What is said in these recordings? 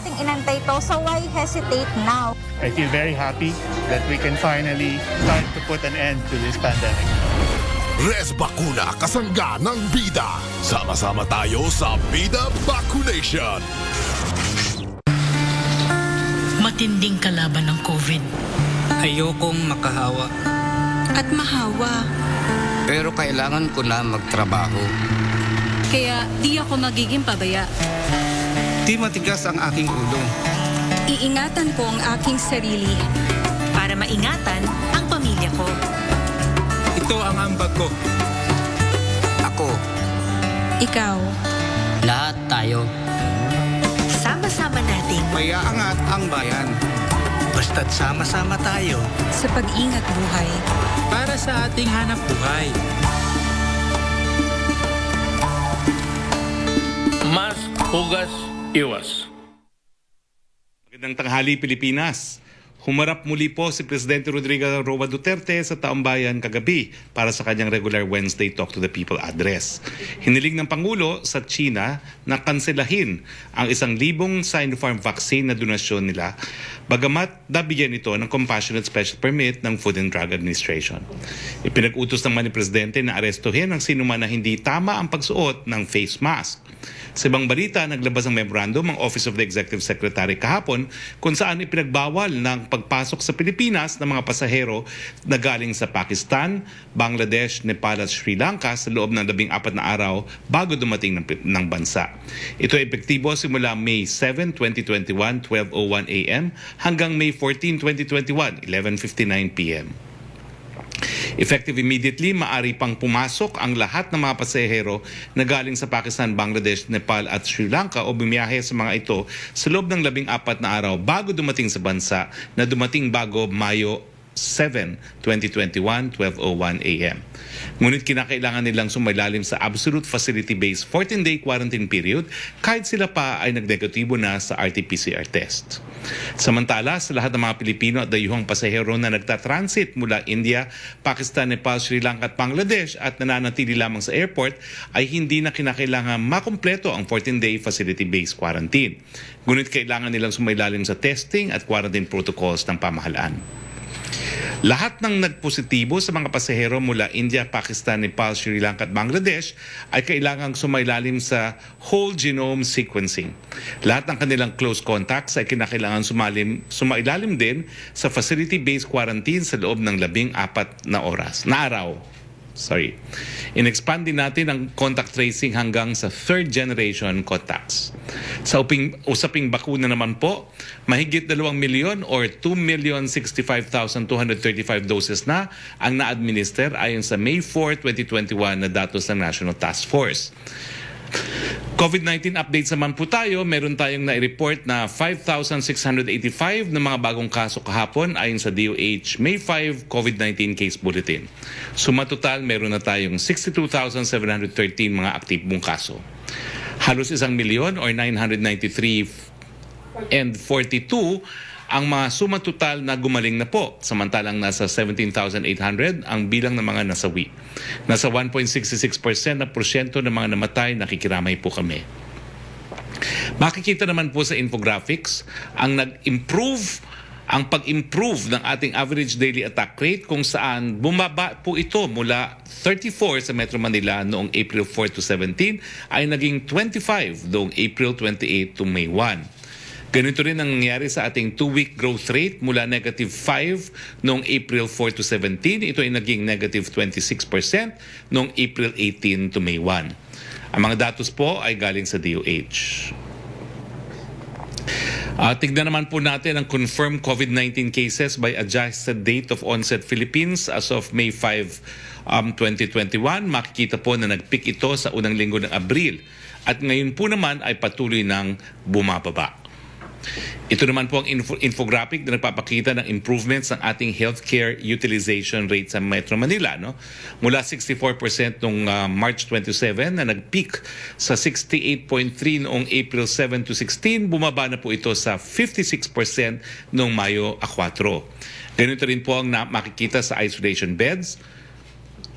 nating inantay to, so why hesitate now? I feel very happy that we can finally start to put an end to this pandemic. Res Bakuna, kasangga ng bida. Sama-sama tayo sa Bida Vaccination. Matinding kalaban ng COVID. Ayokong makahawa. At mahawa. Pero kailangan ko na magtrabaho. Kaya di ako magiging pabaya. Di matigas ang aking ulo. Iingatan ko ang aking sarili. Para maingatan ang pamilya ko. Ito ang ambag ko. Ako. Ikaw. Lahat tayo. Sama-sama nating Mayaangat ang bayan. Basta't sama-sama tayo. sa pag-ingat buhay. Para sa ating hanap buhay. Mas hugas iwas. Magandang tanghali, Pilipinas. Humarap muli po si Presidente Rodrigo Roa Duterte sa Taumbayan kagabi para sa kanyang regular Wednesday Talk to the People address. Hiniling ng Pangulo sa China na kanselahin ang 1,000 Sinopharm vaccine na donasyon nila, bagamat nabigyan ito ng Compassionate Special Permit ng Food and Drug Administration. Ipinag-utos naman ni Presidente na arestuhin ang sinuman na hindi tama ang pagsuot ng face mask. Sa ibang balita, naglabas ng memorandum ang Office of the Executive Secretary kahapon kung saan ipinagbawal ng pagpasok sa Pilipinas ng mga pasahero na galing sa Pakistan, Bangladesh, Nepal at Sri Lanka sa loob ng 14 na araw bago dumating ng bansa. Ito ay epektibo simula May 7, 2021, 12:01 a.m. hanggang May 14, 2021, 11:59 p.m. Effective immediately, maari pang pumasok ang lahat ng mga pasahero na galing sa Pakistan, Bangladesh, Nepal at Sri Lanka o bumiyahe sa mga ito sa loob ng 14 na araw bago dumating sa bansa na dumating bago Mayo 7, 2021, 12:01 a.m. Ngunit kinakailangan nilang sumailalim sa absolute facility-based 14-day quarantine period kahit sila pa ay nag-negatibo na sa RT-PCR test. Samantala, sa lahat ng mga Pilipino at dayuhang pasahero na nagtatransit mula India, Pakistan, Nepal, Sri Lanka at Bangladesh at nananatili lamang sa airport ay hindi na kinakailangan makumpleto ang 14-day facility-based quarantine. Ngunit kailangan nilang sumailalim sa testing at quarantine protocols ng pamahalaan. Lahat ng nagpositibo sa mga pasahero mula India, Pakistan, Nepal, Sri Lanka at Bangladesh ay kailangang sumailalim sa whole genome sequencing. Lahat ng kanilang close contacts ay kinakailangan sumailalim din sa facility-based quarantine sa loob ng 14 na araw. In-expand din natin ang contact tracing hanggang sa third generation contacts. Sa usaping bakuna naman po, mahigit 2 milyon or 2,065,235 doses na ang na-administer ayon sa May 4, 2021 na datos ng National Task Force. COVID-19 updates naman po tayo. Meron tayong na-report na 5,685 na mga bagong kaso kahapon ayon sa DOH May 5 COVID-19 Case Bulletin. Suma total, meron na tayong 62,713 mga aktibong kaso. Halos 1 milyon or 993 and 42 ang mga suma total na gumaling na po, samantalang nasa 17,800 ang bilang ng mga nasawi. Nasa 1.66% na porsyento ng mga namatay, nakikiramay po kami. Makikita naman po sa infographics ang pag-improve ng ating average daily attack rate kung saan bumaba po ito mula 34 sa Metro Manila noong April 4 to 17 ay naging 25 noong April 28 to May 1. Ganito rin ang nangyari sa ating 2-week growth rate mula negative 5 noong April 4 to 17. Ito ay naging negative 26% noong April 18 to May 1. Ang mga datos po ay galing sa DOH. Tignan naman po natin ang confirmed COVID-19 cases by adjusted date of onset Philippines as of May 5, 2021. Makikita po na nag-peak ito sa unang linggo ng Abril. At ngayon po naman ay patuloy ng bumababa. Ito naman po ang infographic na nagpapakita ng improvements ng ating healthcare utilization rate sa Metro Manila. No? Mula 64% noong March 27 na nag-peak sa 68.3 noong April 7 to 16, bumaba na po ito sa 56% noong Mayo 4. Ganito rin po ang makikita sa isolation beds,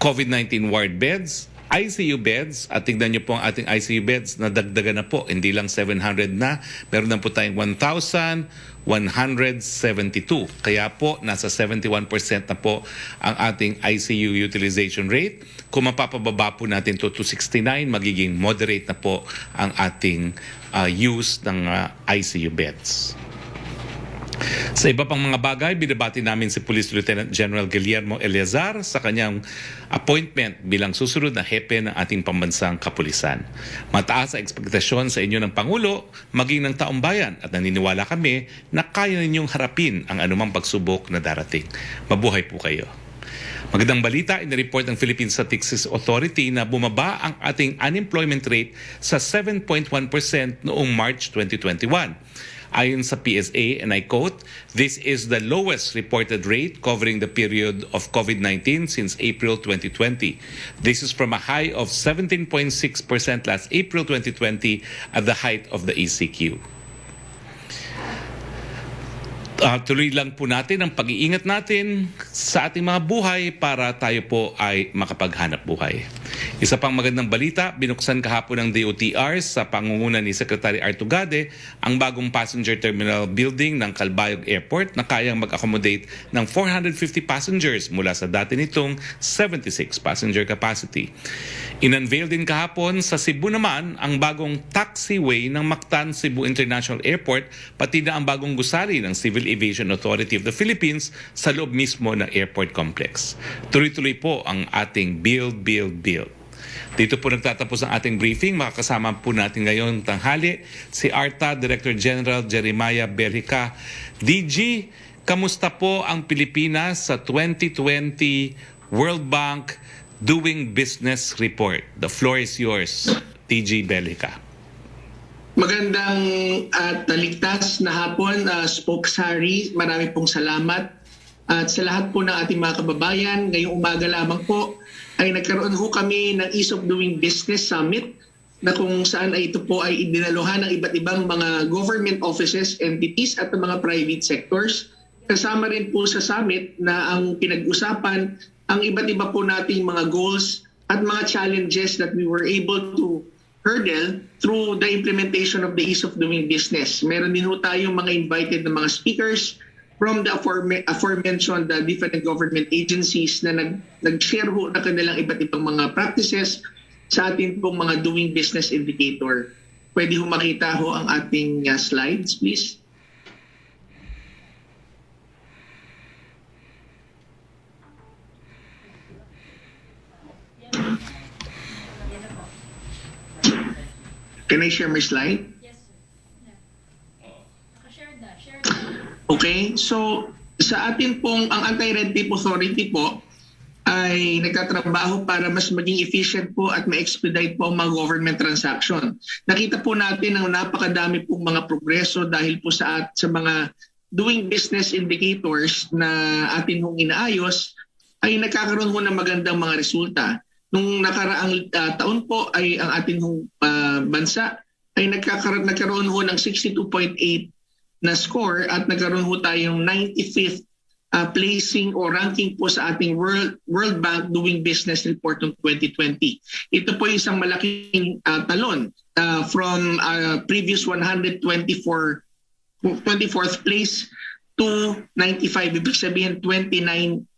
COVID-19 ward beds, ICU beds, at tignan niyo po ang ating ICU beds, nadagdagan na po, hindi lang 700 na, meron na po tayong 1,172. Kaya po, nasa 71% na po ang ating ICU utilization rate. Kung mapapababa po natin to 69, magiging moderate na po ang ating use ng ICU beds. Sa iba pang mga bagay, binabati namin si Police Lieutenant General Guillermo Eleazar sa kanyang appointment bilang susunod na hepe ng ating pambansang kapulisan. Mataas ang ekspektasyon sa inyo ng Pangulo, maging ng taong bayan, at naniniwala kami na kaya ninyong harapin ang anumang pagsubok na darating. Mabuhay po kayo. Magandang balita, inireport ng Philippine Statistics Authority na bumaba ang ating unemployment rate sa 7.1% noong March 2021. Ayon sa PSA, and I quote, "This is the lowest reported rate covering the period of COVID-19 since April 2020. This is from a high of 17.6% last April 2020 at the height of the ECQ." Tuloy lang po natin ang pag-iingat natin sa ating mga buhay para tayo po ay makapaghanap buhay. Isa pang magandang balita, binuksan kahapon ng DOTR sa pangunguna ni Secretary Artugade ang bagong passenger terminal building ng Calbayog Airport na kayang mag-accommodate ng 450 passengers mula sa dati nitong 76 passenger capacity. In-unveil din kahapon sa Cebu naman ang bagong taxiway ng Mactan Cebu International Airport, pati na ang bagong gusali ng Civil Aviation Authority of the Philippines sa loob mismo ng airport complex. Tuloy-tuloy po ang ating build. Dito po nagtatapos ang ating briefing. Makakasama po natin ngayong tanghali si ARTA Director General Jeremiah Berrica. DG, kamusta po ang Pilipinas sa 2020 World Bank Doing Business Report? The floor is yours, DG Berrica. Magandang at ligtas na hapon, Spokesperson. Marami pong salamat. At sa lahat po ng ating mga kababayan, ngayong umaga lamang po ay nagkaroon ho kami ng Ease of Doing Business Summit na kung saan ay ito po ay idinaluhan ng iba't ibang mga government offices, entities at mga private sectors. Kasama rin po sa summit na ang pinag-usapan ang iba't iba po nating mga goals at mga challenges that we were able to hurdle through the implementation of the Ease of Doing Business. Meron din ho tayong mga invited na mga speakers from the aforementioned different government agencies na nag-share ho na kanilang iba't ibang mga practices sa ating pong mga doing business indicator. Pwede ho makita ho ang ating slides, please. Can I share my slide? Okay, so sa atin pong ang Anti-Red Tape Authority po ay nagtatrabaho para mas maging efficient po at ma-expedite po ang mga government transaction. Nakita po natin ang napakadami pong mga progreso dahil po sa mga doing business indicators na atin hong inaayos ay nagkakaroon ho ng magandang mga resulta. Nung nakaraang taon po ay ang ating hong bansa ay nagkaroon ho ng 62.8 na score at nagkaroon ho tayong 95th placing o ranking po sa ating World Bank Doing Business Report ng 2020. Ito po isang malaking talon from previous 24th place to 95. Ibig sabihin 29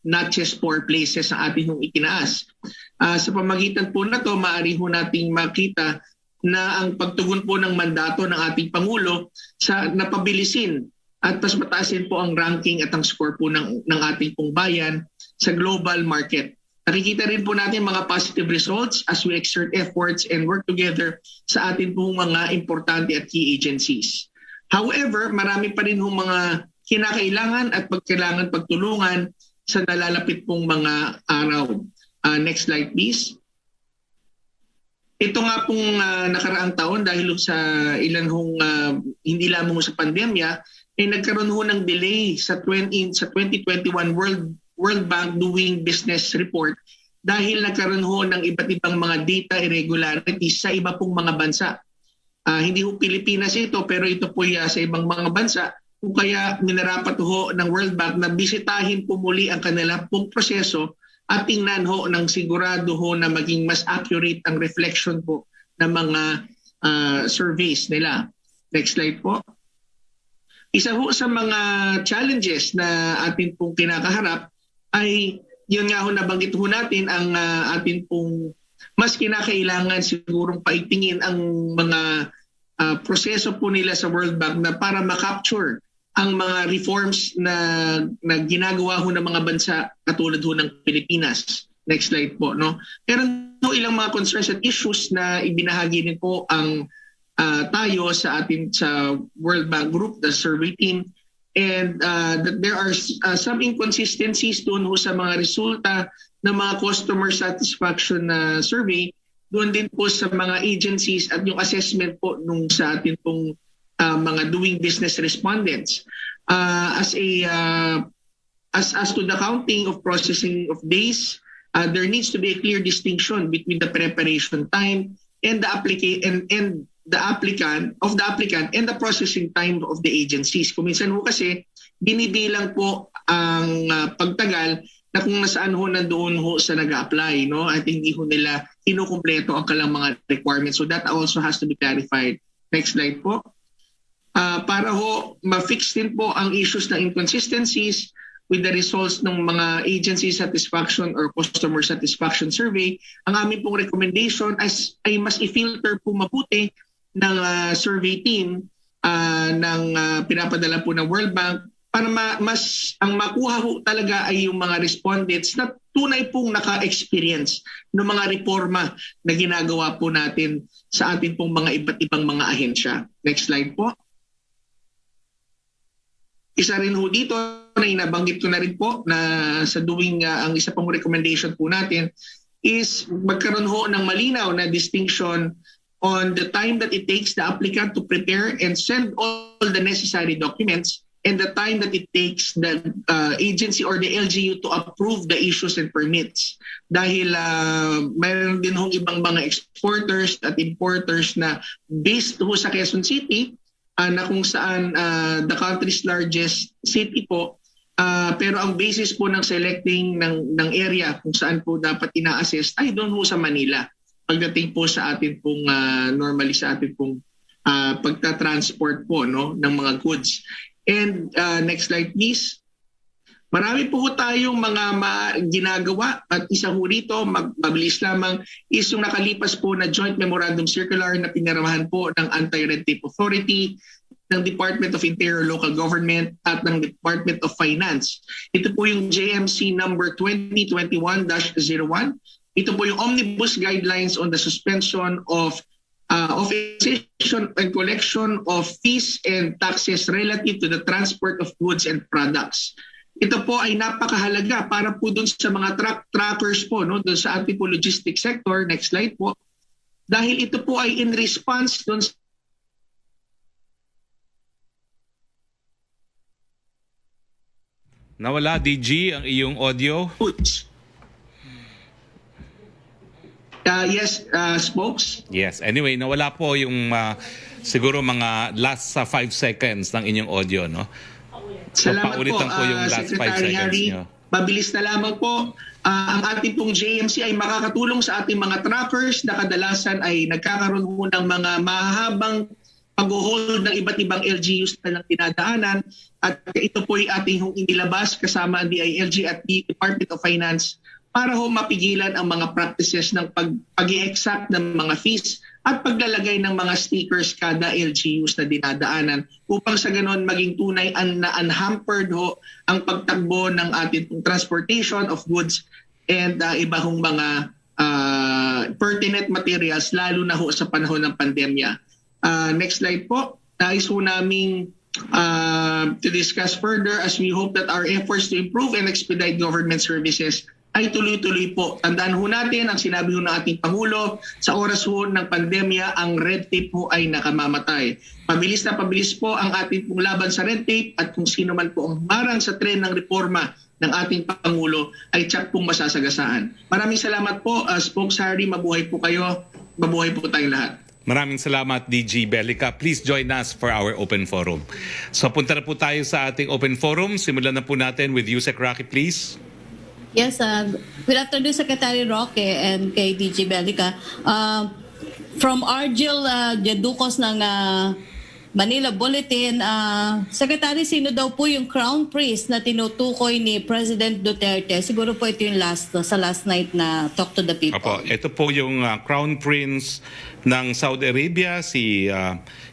notches 4 places ang ating hong itinaas. Sa pamagitan po na to, maaari ho nating makita na ang pagtugon po ng mandato ng ating Pangulo sa napabilisin at mas mataasin po ang ranking at ang score po ng ating pong bayan sa global market. Nakikita rin po natin mga positive results as we exert efforts and work together sa ating pong mga importante at key agencies. However, marami pa rin hong mga kinakailangan at kailangan pagtulungan sa nalalapit pong mga araw. Next slide please. Ito nga pong nakaraang taon dahil sa ilan hong hindi lamang sa pandemya ay nagkaroon ho ng delay sa 2021 World Bank Doing Business Report dahil nagkaroon ho ng iba't ibang mga data irregularities sa iba pong mga bansa. Hindi ho Pilipinas ito pero ito po sa ibang mga bansa kung kaya minarapat ho ng World Bank na bisitahin po muli ang kanilang pong proseso at tingnan ho ng sigurado ho na maging mas accurate ang reflection po ng mga surveys nila. Next slide po. Isa ho sa mga challenges na atin pong kinakaharap ay yun nga ho nabanggit ho natin ang atin pong mas kinakailangan sigurong paigtingin ang mga proseso po nila sa World Bank na para makapture ang mga reforms na ginagawa ho ng mga bansa katulad ho ng Pilipinas. Next slide po. No? Meron ho ilang mga concerns at issues na ibinahagi din po ang tayo sa atin sa World Bank Group, the survey team, and that there are some inconsistencies doon ho sa mga resulta ng mga customer satisfaction survey, doon din po sa mga agencies at yung assessment po nung sa atin pong mga doing business respondents. As to the counting of processing of days, there needs to be a clear distinction between the preparation time and the applicant and the processing time of the agencies. Kung minsan ho kasi binibilang po ang pagtagal na kung nasaan ho nandoon ho sa nag-apply, no? At hindi ho nila kinukumpleto ang kalang mga requirements. So that also has to be clarified. Next slide po. Para ho ma-fix din po ang issues ng inconsistencies with the results ng mga agency satisfaction or customer satisfaction survey, ang aming pong recommendation ay mas i-filter po mabuti ng survey team ng pinapadala po ng World Bank para mas ang makuha ho talaga ay yung mga respondents na tunay pong naka-experience ng mga reforma na ginagawa po natin sa atin pong mga iba't ibang mga ahensya. Next slide po. Isa rin ho dito na inabanggit ko na rin po na sa doing ang isa pang recommendation po natin is magkaroon ho ng malinaw na distinction on the time that it takes the applicant to prepare and send all the necessary documents and the time that it takes the agency or the LGU to approve the issues and permits. Dahil mayroon din hong ibang mga exporters at importers na based ho sa Quezon City, na kung saan the country's largest city po, pero ang basis po ng selecting ng area kung saan po dapat ina-assess ay doon po sa Manila. Pagdating po sa atin pong normally sa atin pong pagta-transport po no ng mga goods. And next slide please. Marami po tayong mga ginagawa at isa ho rito, mabilis lamang, is yung nakalipas po na Joint Memorandum Circular na piniramahan po ng Anti-Red Tape Authority, ng Department of Interior Local Government at ng Department of Finance. Ito po yung JMC number 2021-01. Ito po yung Omnibus Guidelines on the Suspension of and collection of fees and taxes relative to the transport of goods and products. Ito po ay napakahalaga para po doon sa mga trackers po, no, doon sa ating po logistics sector. Next slide po. Dahil ito po ay in response doon sa Nawala, DG, ang iyong audio. goods. Yes, spokes. Yes. Anyway, nawala po yung siguro mga last 5 seconds ng inyong audio, no? So, Salamat paulitan po yung last 5 Secretary seconds Harry. nyo. Mabilis na lamang po. Ang ating pong JMC ay makakatulong sa ating mga trackers na kadalasan ay nagkakaroon po ng mga mahabang pag-hold ng iba't ibang LGUs na lang tinadaanan. At ito po ay ating inilabas kasama ang DILG at the Department of Finance para ho mapigilan ang mga practices ng pag-i-exact ng mga fees at paglalagay ng mga stickers kada LGUs na dinadaanan upang sa ganon maging tunay na unhampered ho ang pagtakbo ng ating transportation of goods and iba hong mga pertinent materials lalo na ho sa panahon ng pandemya. Next slide po. Nais ho naming to discuss further as we hope that our efforts to improve and expedite government services ay tuloy-tuloy po. Tandaan ho natin ang sinabi ho ng ating Pangulo, sa oras ho ng pandemya, ang red tape ho ay nakamamatay. Pabilis na pabilis po ang ating pong laban sa red tape at kung sino man po ang marang sa tren ng reforma ng ating Pangulo ay tsak pong masasagasaan. Maraming salamat po, Spokes Harry, mabuhay po kayo, mabuhay po tayong lahat. Maraming salamat, DG Belica. Please join us for our open forum. So punta na po tayo sa ating open forum. Simulan na po natin with Yusek Roque, please. Yes, good afternoon, Secretary Roque and kay DG Belica. From Argel Jaducos ng Manila Bulletin, Secretary, sino daw po yung crown prince na tinutukoy ni President Duterte? Siguro po ito yung sa last night na Talk to the People. Opo, ito po yung crown prince ng Saudi Arabia, si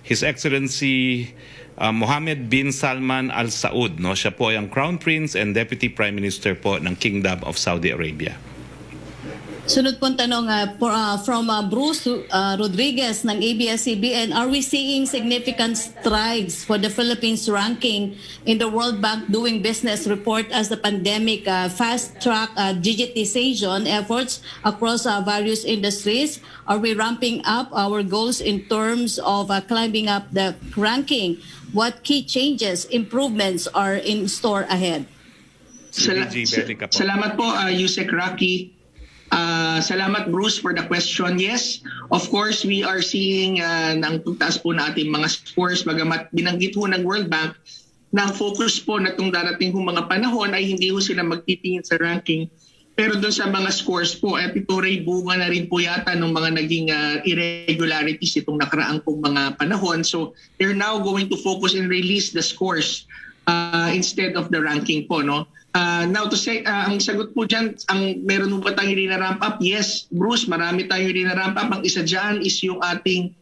His Excellency Mohammed bin Salman Al Saud. No? Siya po ay ang crown prince and deputy prime minister po ng Kingdom of Saudi Arabia. Sunod pong tanong from Bruce Rodriguez ng ABS-CBN, are we seeing significant strides for the Philippines ranking in the World Bank Doing Business report as the pandemic fast-track digitization efforts across various industries? Are we ramping up our goals in terms of climbing up the ranking? What key changes, improvements are in store ahead? Salamat po, Yusek Rocky. Salamat, Bruce, for the question. Yes, of course, we are seeing ng tugtaas po na ating mga scores, bagamat binanggit po ng World Bank na ang focus po na itong darating hong mga panahon ay hindi po sila magtitingin sa ranking. Pero doon sa mga scores po, at ito rin bunga na rin po yata ng mga naging irregularities itong nakaraang pong mga panahon. So they're now going to focus and release the scores instead of the ranking po, no? Now to say, ang sagot po dyan, meron ba tayong rin-ramp up? Yes, Bruce, marami tayong rin-ramp up. Ang isa dyan is yung ating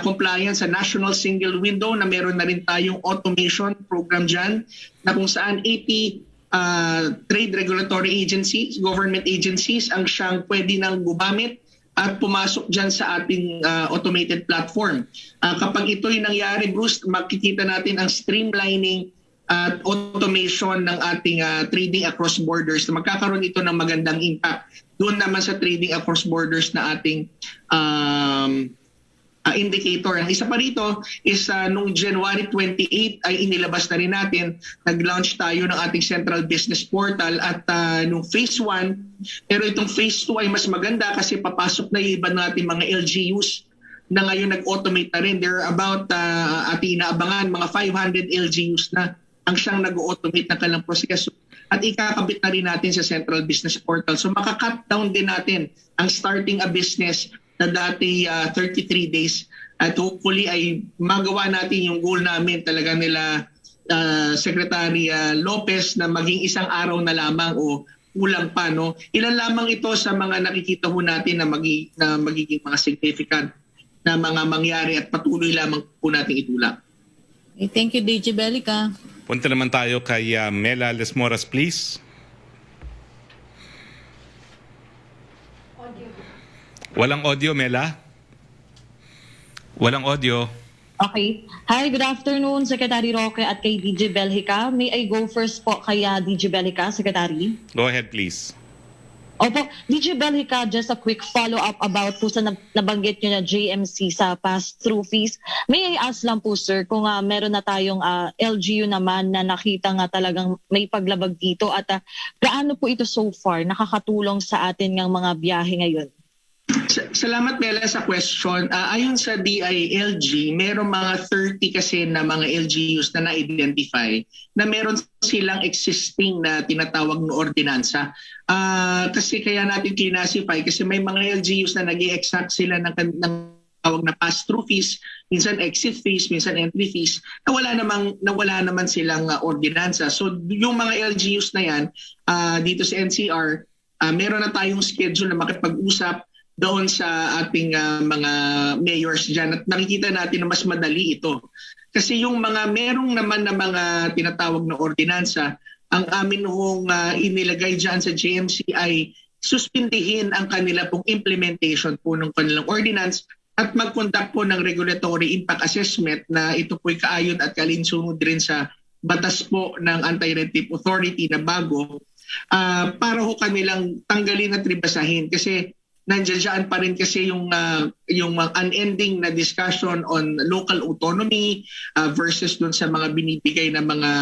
compliance sa National Single Window na meron na rin tayong automation program dyan na kung saan 80 trade regulatory agencies, government agencies ang siyang pwede nang gumamit at pumasok dyan sa ating automated platform. Kapag ito'y nangyari, Bruce, makikita natin ang streamlining at automation ng ating trading across borders. Magkakaroon ito ng magandang impact doon naman sa trading across borders na ating indicator. Ang isa pa rito is noong January 28 ay inilabas na rin natin, nag-launch tayo ng ating Central Business Portal at noong phase 1, pero itong phase 2 ay mas maganda kasi papasok na yung iba natin mga LGUs na ngayon nag-automate na rin. There are about ating inaabangan mga 500 LGUs na ang siyang nag-automate na kalang proseso at ikakabit na rin natin sa Central Business Portal. So makakat down din natin ang starting a business na dati 33 days at hopefully ay magawa natin yung goal namin talaga nila Secretary Lopez na maging isang araw na lamang o kulang pa. No? Ilan lamang ito sa mga nakikita ho natin na magiging mga significant na mga mangyari at patuloy lamang po natin itulak. Okay, thank you, DG Belica. Punta naman tayo kay Mela Lesmoras, please. Walang audio, Mela. Walang audio. Okay. Hi, good afternoon, Secretary Roque at kay DG Belica. May I go first po kay DG Belica, Secretary? Go ahead, please. Opo, DG Belica, just a quick follow-up about po sa nabanggit nyo na JMC sa pass-through fees. May I ask lang po, sir, kung meron na tayong LGU naman na nakita nga talagang may paglabag dito at gaano po ito so far nakakatulong sa atin ng mga biyahe ngayon? Salamat, Bella, sa question. Ayon sa DILG, merong mga 30 kasi na mga LGUs na na-identify na meron silang existing na tinatawag na ordinansa. Kasi kaya natin kinasify kasi may mga LGUs na nag-i-exact sila ng tawag na pass-through fees, minsan exit fees, minsan entry fees, na wala naman silang ordinansa. So yung mga LGUs na yan, dito sa NCR, meron na tayong schedule na makipag-usap doon sa ating mga mayors dyan. At nakikita natin na mas madali ito. Kasi yung mga merong naman na mga tinatawag na ordinansa, ang amin hong inilagay dyan sa JMC ay suspindihin ang kanila pong implementation po ng kanilang ordinance at mag-conduct po ng regulatory impact assessment na ito po'y kaayon at kalinsunod rin sa batas po ng Anti-Red Tape Authority na bago para ho kanilang tanggalin at ribasahin. Kasi nandiyan pa rin kasi yung unending na discussion on local autonomy versus dun sa mga binibigay na mga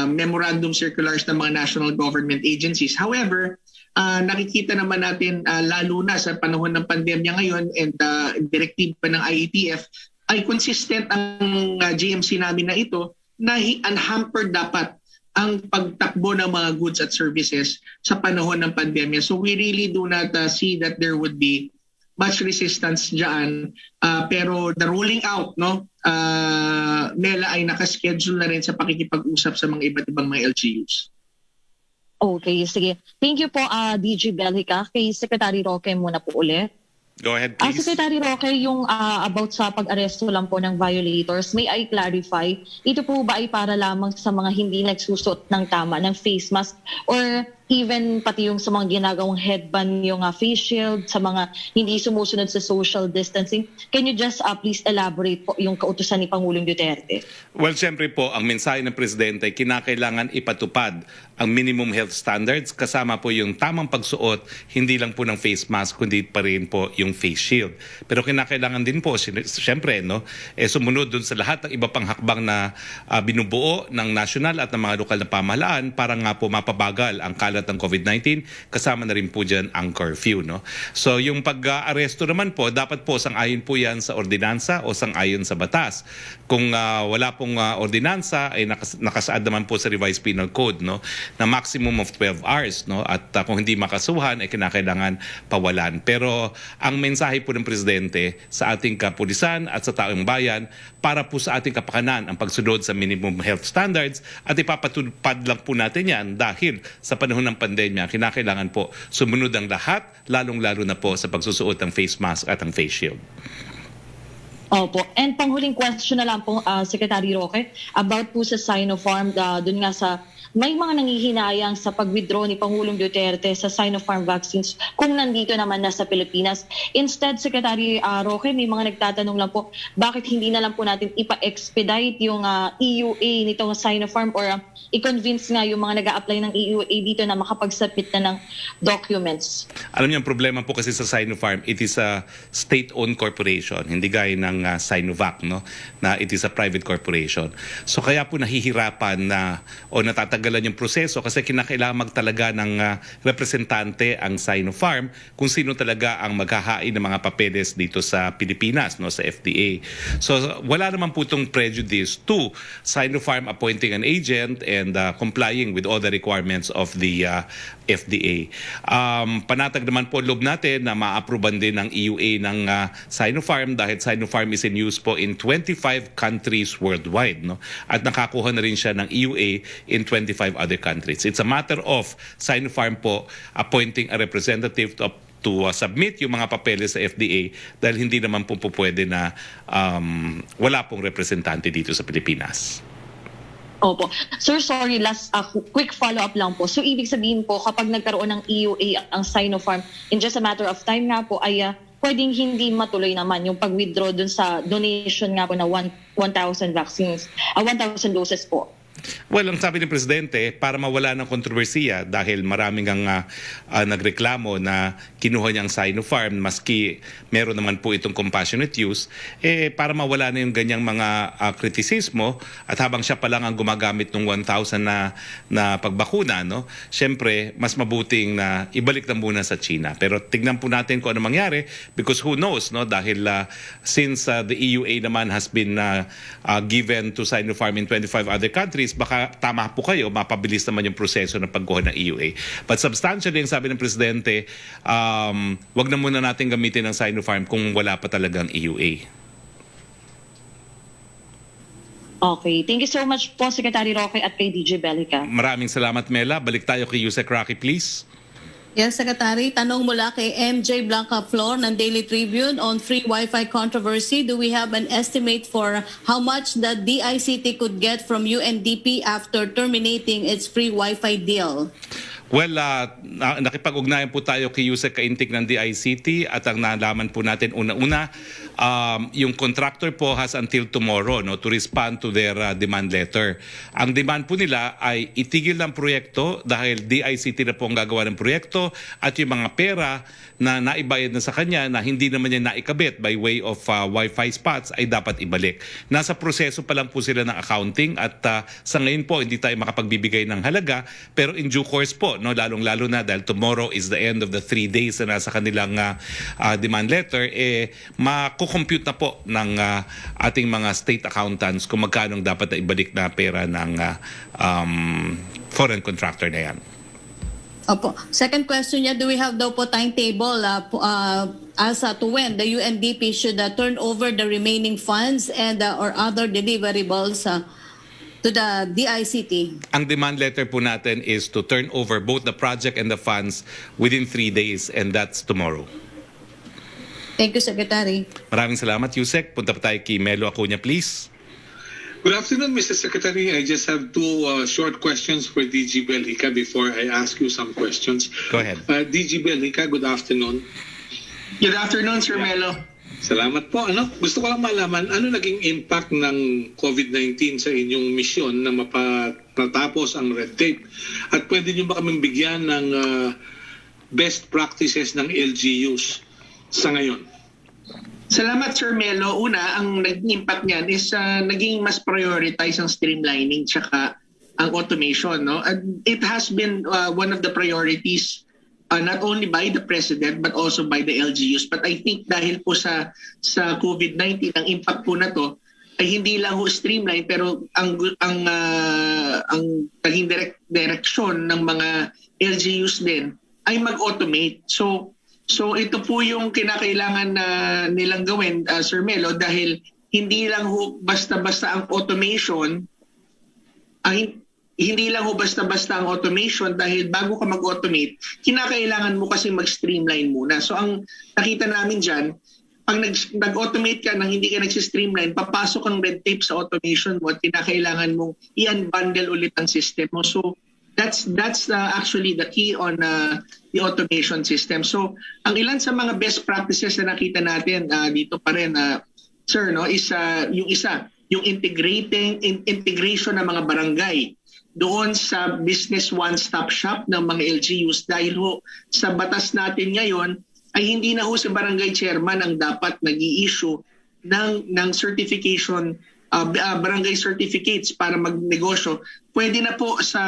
memorandum circulars ng mga national government agencies. However, nakikita naman natin lalo na sa panahon ng pandemya ngayon and directive pa ng IATF ay consistent ang GMC namin na ito na unhampered dapat ang pagtakbo ng mga goods at services sa panahon ng pandemya. So we really do not see that there would be much resistance dyan. Pero the ruling out, no, Mela, ay nakaschedule na rin sa pakikipag-usap sa mga iba't ibang mga LGUs. Okay, sige. Thank you po, DG Belhica. Kay Secretary Roque muna po ulit. Go ahead, please. Secretary Roque, yung about sa pag-aresto lang po ng violators, may I clarify, ito po ba ay para lamang sa mga hindi nagsusot ng tama ng face mask or even pati yung sa mga ginagawang headband, yung face shield, sa mga hindi sumusunod sa social distancing? Can you just please elaborate po yung kautusan ni Pangulong Duterte? Well, siyempre po, ang mensahe ng Presidente ay kinakailangan ipatupad ang minimum health standards kasama po yung tamang pagsuot, hindi lang po ng face mask, kundi pa rin po yung face shield. Pero kinakailangan din po, siyempre, no, sumunod dun sa lahat ng iba pang hakbang na binubuo ng national at ng mga lokal na pamahalaan para nga po mapabagal ang kalat ng COVID-19, kasama na rin po dyan ang curfew. No? So yung pag-aresto naman po, dapat po sang-ayon po yan sa ordinansa o sang-ayon sa batas. Kung wala pong ordinansa, ay nakasaad naman po sa revised penal code, no, na maximum of 12 hours. No? At kung hindi makasuhan, ay kinakailangan pawalan. Pero ang mensahe po ng Presidente sa ating kapulisan at sa taong bayan, para po sa ating kapakanan ang pagsunod sa minimum health standards, at ipapatupad lang po natin yan dahil sa panahon ng pandemya, kinakailangan po sumunod ang lahat, lalong-lalo na po sa pagsusuot ng face mask at ang face shield. Opo. And panghuling question na lang po, Secretary Roque, about po sa Sinopharm, dun nga sa may mga nangihinayang sa pag-withdraw ni Pangulong Duterte sa Sinopharm vaccines kung nandito naman na sa Pilipinas. Instead, Secretary Roque, may mga nagtatanong lang po, bakit hindi na lang po natin ipa-expedite yung EUA nitong Sinopharm or i-convince nga yung mga nag-a-apply ng EUA dito na makapag-submit na ng documents? Alam niyo, ang problema po kasi sa Sinopharm, it is a state-owned corporation, hindi gaya ng Sinovac, no? Na it is a private corporation. So kaya po nahihirapan na o natatagalan yung proseso kasi kinakailangan magtalaga ng representante ang Sinopharm kung sino talaga ang maghahain ng mga papeles dito sa Pilipinas, no, sa FDA. So wala naman po itong prejudice to Sinopharm appointing an agent and complying with all the requirements of the FDA. Panatag naman po loob natin na ma-approvean din ng EUA ng Sinopharm dahil Sinopharm is in use po in 25 countries worldwide, no? At nakakuha na rin siya ng EUA in 25 other countries. It's a matter of Sinopharm po appointing a representative to submit yung mga papeles sa FDA dahil hindi naman po pwede na wala pong representante dito sa Pilipinas. Opo. Sir, sorry, last quick follow-up lang po. So, ibig sabihin po, kapag nagkaroon ng EUA ang Sinopharm, in just a matter of time nga po, ay pwedeng hindi matuloy naman yung pag-withdraw dun sa donation nga po na 1,000 vaccines, 1,000 doses po. Well, ang sabi ng Presidente, para mawala ng kontrobersiya dahil maraming ang nagreklamo na kinuha niyang Sinopharm maski meron naman po itong compassionate use, para mawala na yung ganyang mga kritisismo at habang siya pa lang ang gumagamit ng 1,000 na pagbakuna, no? Siyempre, mas mabuting na ibalik na muna sa China. Pero tignan po natin kung ano mangyari because who knows, no? Dahil since the EUA naman has been given to Sinopharm in 25 other countries, baka tama po kayo, mapabilis naman yung proseso ng pagkuha ng EUA. But substantially, ang sabi ng Presidente, wag na muna natin gamitin ng Sinopharm kung wala pa talagang EUA. Okay. Thank you so much po, Secretary Roque at kay DJ Belhica. Maraming salamat, Mela. Balik tayo kay Yusek Roque, please. Yes, Secretary. Tanong mula kay MJ Blanca Flor ng Daily Tribune on free Wi-Fi controversy. Do we have an estimate for how much the DICT could get from UNDP after terminating its free Wi-Fi deal? Well, nakipag-ugnayan po tayo kay Yusek Kaintik ng DICT at ang nalaman po natin una-una, yung contractor po has until tomorrow, no, to respond to their demand letter. Ang demand po nila ay itigil ng proyekto dahil DICT na po ang gagawa ng proyekto at yung mga pera na naibayad na sa kanya na hindi naman niya naikabit by way of Wi-Fi spots ay dapat ibalik. Nasa proseso pa lang po sila ng accounting at sa ngayon po hindi tayo makapagbibigay ng halaga pero in due course po, no, lalong-lalo na dahil tomorrow is the end of the 3 days na nasa kanilang demand letter, kukompute na po ng ating mga state accountants kung magkano dapat na ibalik na pera ng foreign contractor na yan. Opo. Second question niya, do we have daw po timetable as to when the UNDP should turn over the remaining funds and or other deliverables to the DICT? Ang demand letter po natin is to turn over both the project and the funds within 3 days, and that's tomorrow. Thank you, Secretary. Maraming salamat, Yusek. Punta pa tayo kay Melo Acuña, please. Good afternoon, Mr. Secretary. I just have two short questions for DG Belhica before I ask you some questions. Go ahead. DG Belhica, good afternoon. Good afternoon, Sir Melo. Salamat po. Gusto ko lang malaman, ano naging impact ng COVID-19 sa inyong misyon na mapatapos ang red tape? At pwede niyo ba kaming bigyan ng best practices ng LGUs sa ngayon? Salamat, Sir Melo. Una, ang naging impact niyan is naging mas prioritize ang streamlining tsaka ang automation. No? And it has been one of the priorities not only by the President but also by the LGUs. But I think dahil po sa COVID-19, ang impact po na to ay hindi lang ho streamline, pero ang naging direksyon ng mga LGUs din ay mag-automate. So ito po yung kinakailangan na nilang gawin, Sir Melo, dahil hindi lang ho basta-basta ang automation, hindi lang ho basta-basta ang automation, dahil bago ka mag-automate, kinakailangan mo kasi mag-streamline muna. So ang nakita namin dyan, pag nag-automate ka nang hindi ka nag-streamline, papasok ang red tape sa automation mo at kinakailangan mong i-unbundle ulit ang system mo. So that's actually the key on the automation system. So ang ilan sa mga best practices na nakita natin dito pa rin, sir, no, is yung integration ng mga barangay doon sa business one-stop shop ng mga LGUs, dahil ho sa batas natin ngayon ay hindi na ho si barangay chairman ang dapat nag-i-issue ng certification, barangay certificates para magnegosyo. Pwede na po sa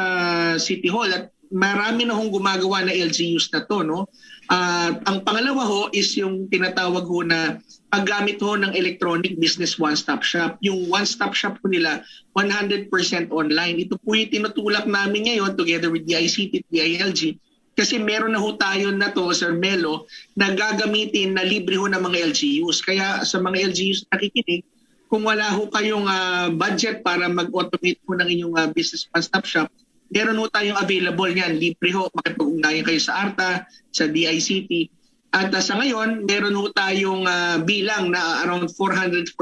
City Hall at marami na hong gumagawa na LGUs na to, no? Ang pangalawa ho is yung tinatawag ho na paggamit ho ng electronic business one-stop shop. Yung one-stop shop po nila 100% online. Ito po yung tinutulak namin ngayon together with the ICT at DILG, kasi meron na ho tayo na to, Sir Melo, na gagamitin na libre ho ng mga LGUs. Kaya sa mga LGUs nakikinig, kung wala ho kayong budget para mag-automate po ng inyong business one-stop shop, meron ho tayong available niyan. Libre ho, makipag-ugnayan kayo sa ARTA, sa DICT. At sa ngayon, meron ho tayong bilang na around 446,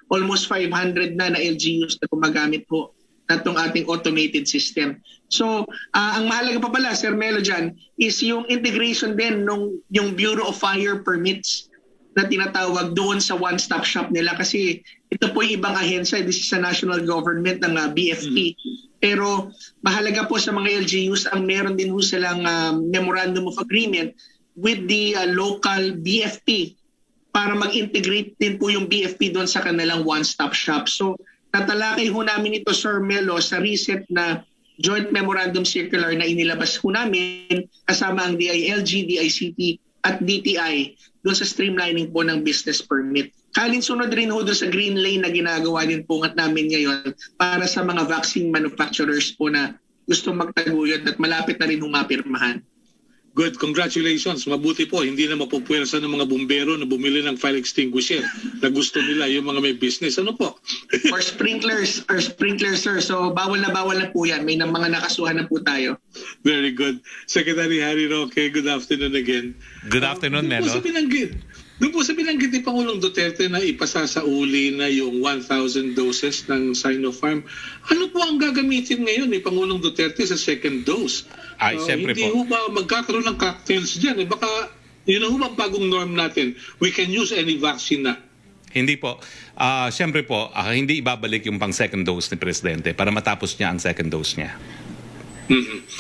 almost 500 na LGUs na gumagamit ho na itong ating automated system. So, ang mahalaga pa pala, Sir Melo, dyan, is yung integration din yung Bureau of Fire Permits na tinatawag doon sa one-stop shop nila, kasi ito po yung ibang ahensya. This is a national government ng BFP. Pero mahalaga po sa mga LGUs ang meron din ho silang memorandum of agreement with the local BFP para mag-integrate din po yung BFP doon sa kanilang one-stop shop. So tatalakay ho namin ito, Sir Melo, sa recent na joint memorandum circular na inilabas ho namin kasama ang DILG, DICT at DTI doon sa streamlining po ng business permit. Kalinsunod rin ho doon sa green lane na ginagawa din po namin ngayon para sa mga vaccine manufacturers po na gusto magtaguyod at malapit na rin humapirmahan. Good, congratulations. Mabuti po, hindi na mapupuwersa ng mga bumbero na bumili ng fire extinguisher na gusto nila yung mga may business. Ano po? Or sprinklers, sir. So bawal na po yan. May mga nakasuhan na po tayo. Very good. Secretary Harry Roque, good afternoon again. Good afternoon, Melo. Doon po sa binanggit ni Pangulong Duterte na ipasasauli na yung 1,000 doses ng Sinopharm. Ano po ang gagamitin ngayon ni Pangulong Duterte sa second dose? Ay, siyempre hindi po. Hindi ba magkakaroon ng cocktails dyan? Baka yun ang bagong norm natin. We can use any vaccine na. Hindi po. Siyempre po, hindi ibabalik yung pang second dose ni Presidente para matapos niya ang second dose niya.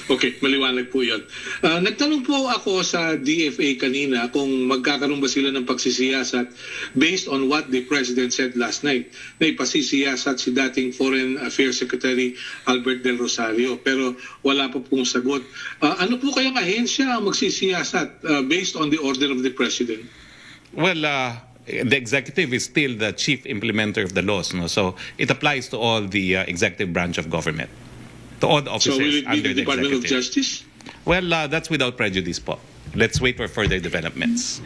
Okay, maliwanag po yun. Nagtanong po ako sa DFA kanina kung magkakaroon ba sila ng pagsisiyasat based on what the President said last night, na ipasisiyasat si dating Foreign Affairs Secretary Albert Del Rosario, pero wala pa pong sagot. Ano po kayang ahensya ang magsisiyasat based on the order of the President? Well, the executive is still the chief implementer of the laws. No? So it applies to all the executive branch of government, to all the officers So will it be under the the Department of executive. Justice? Well, that's without prejudice po. Let's wait for further developments.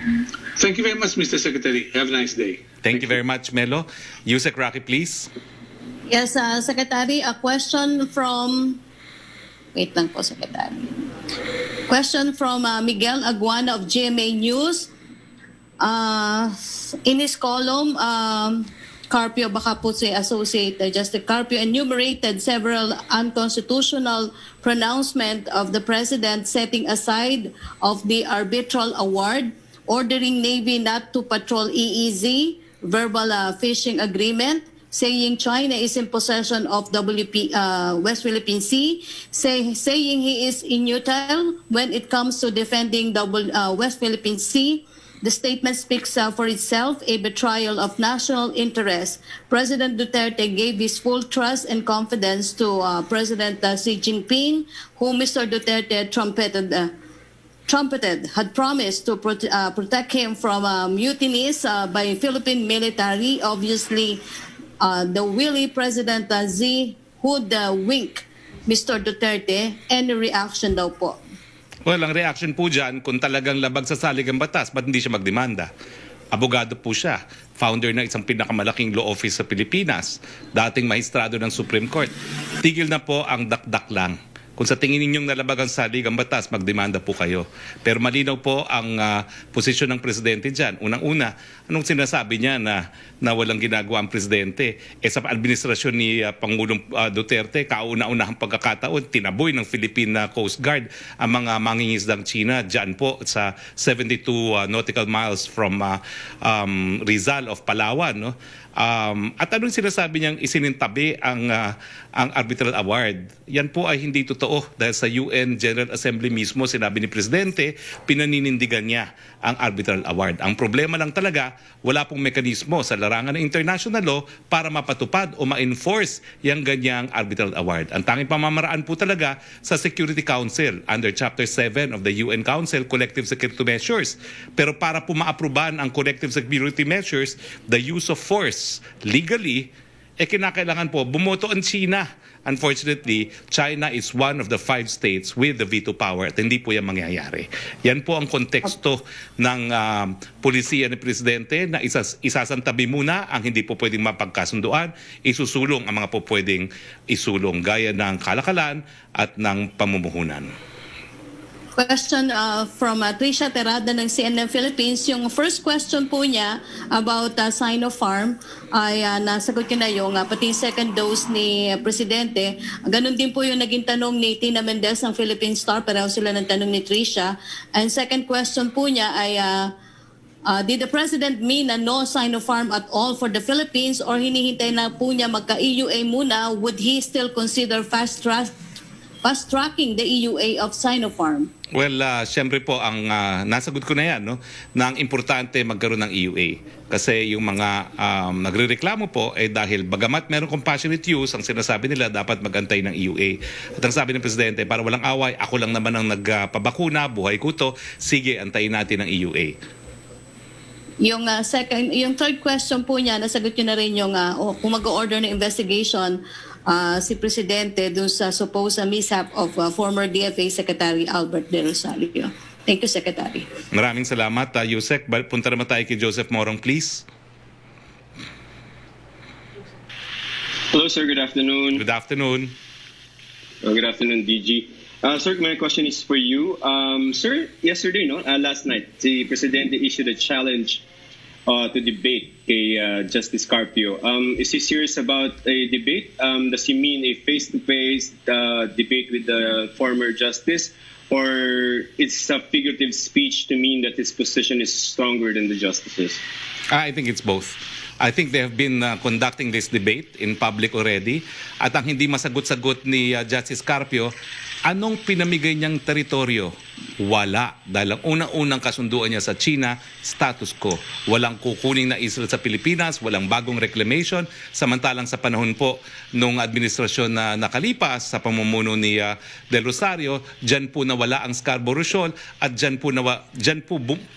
Thank you very much, Mr. Secretary. Have a nice day. Thank you very much, Melo. Yusek Roque, please. Yes, Secretary, a question from... Wait lang po, Secretary. Question from Miguel Aguana of GMA News. In his column, Carpio, baka po si Associate Justice Carpio enumerated several unconstitutional pronouncement of the President setting aside of the arbitral award, ordering Navy not to patrol EEZ, verbal fishing agreement, saying China is in possession of West Philippine Sea, saying he is inutile when it comes to defending West Philippine Sea. The statement speaks for itself, a betrayal of national interest. President Duterte gave his full trust and confidence to President Xi Jinping, whom Mr. Duterte trumpeted, had promised to protect him from mutinies by Philippine military. Obviously, the wily President Xi would wink Mr. Duterte. Any reaction daw po? Well, ang reaction po dyan, kung talagang labag sa salig ang batas, ba't hindi siya magdemanda? Abogado po siya, founder ng isang pinakamalaking law office sa Pilipinas, dating maestrado ng Supreme Court. Tigil na po ang dakdak lang. Kung sa tingin ninyong nalabag ang salig ang batas, magdemanda po kayo. Pero malinaw po ang posisyon ng presidente dyan. Unang-una, anong sinasabi niya na walang ginagawa ang presidente? Sa administrasyon ni Pangulong Duterte, kauna-unahang pagkakataon, tinaboy ng Philippine Coast Guard ang mga mangingisdang China dyan po sa 72 nautical miles from Rizal of Palawan. No? At anong sinasabi niyang isinintabi ang arbitral award? Yan po ay hindi totoo dahil sa UN General Assembly mismo sinabi ni Presidente, pinaninindigan niya ang arbitral award. Ang problema lang talaga, wala pong mekanismo sa larangan ng international law para mapatupad o ma-enforce yung ganyang arbitral award. Ang tanging pamamaraan po talaga sa Security Council under Chapter 7 of the UN Council, Collective Security Measures. Pero para po maaprubahan ang Collective Security Measures, the use of force legally, kinakailangan po bumoto ang China. Unfortunately, China is one of the 5 states with the veto power at hindi po yan mangyayari. Yan po ang konteksto ng polisiya ni Presidente na isasantabi muna ang hindi po pwedeng mapagkasunduan, isusulong ang mga po pwedeng isulong gaya ng kalakalan at ng pamumuhunan. Question from Trisha Terada ng CNN Philippines. Yung first question po niya about Sinopharm ay nasagot ko na yung pati second dose ni Presidente. Ganon din po yung naging tanong ni Tina Mendez ng Philippine Star. Pareho sila ng tanong ni Trisha. And second question po niya ay did the President mean na no Sinopharm at all for the Philippines or hinihintay na po niya magka-EUA muna? Would he still consider fast-tracking the EUA of Sinopharm? Well, siyempre po, ang nasagot ko na yan, no, na ang importante magkaroon ng EUA. Kasi yung mga nagrereklamo po, dahil bagamat meron compassionate use, ang sinasabi nila dapat magantay ng EUA. At ang sabi ng Presidente, para walang away, ako lang naman ang nagpabakuna, buhay ko to, sige, antayin natin ang EUA. Yung third question po niya, nasagot niyo na rin yung kung mag-order ng investigation si Presidente dun sa supposed mishap of former DFA Secretary Albert De Rosario. Thank you, Secretary. Maraming salamat, Yusek. Punta naman tayo kay Joseph Morong, please. Hello, sir. Good afternoon. Good afternoon. Good afternoon, DG. Sir, my question is for you. Sir, yesterday, last night, the Presidente issued a challenge to debate kay Justice Carpio. Is he serious about a debate? Does he mean a face-to-face debate with the former justice? Or it's a figurative speech to mean that his position is stronger than the justices? I think it's both. I think they have been conducting this debate in public already. At ang hindi masagot-sagot ni Justice Carpio Anong pinamigay niyang teritoryo? Wala. Dahil ang unang-unang kasunduan niya sa China, status quo. Walang kukuning na isla sa Pilipinas, walang bagong reclamation. Samantalang sa panahon po nung administrasyon na nakalipas sa pamumuno ni Del Rosario, dyan po nawala ang Scarborough Shoal at dyan po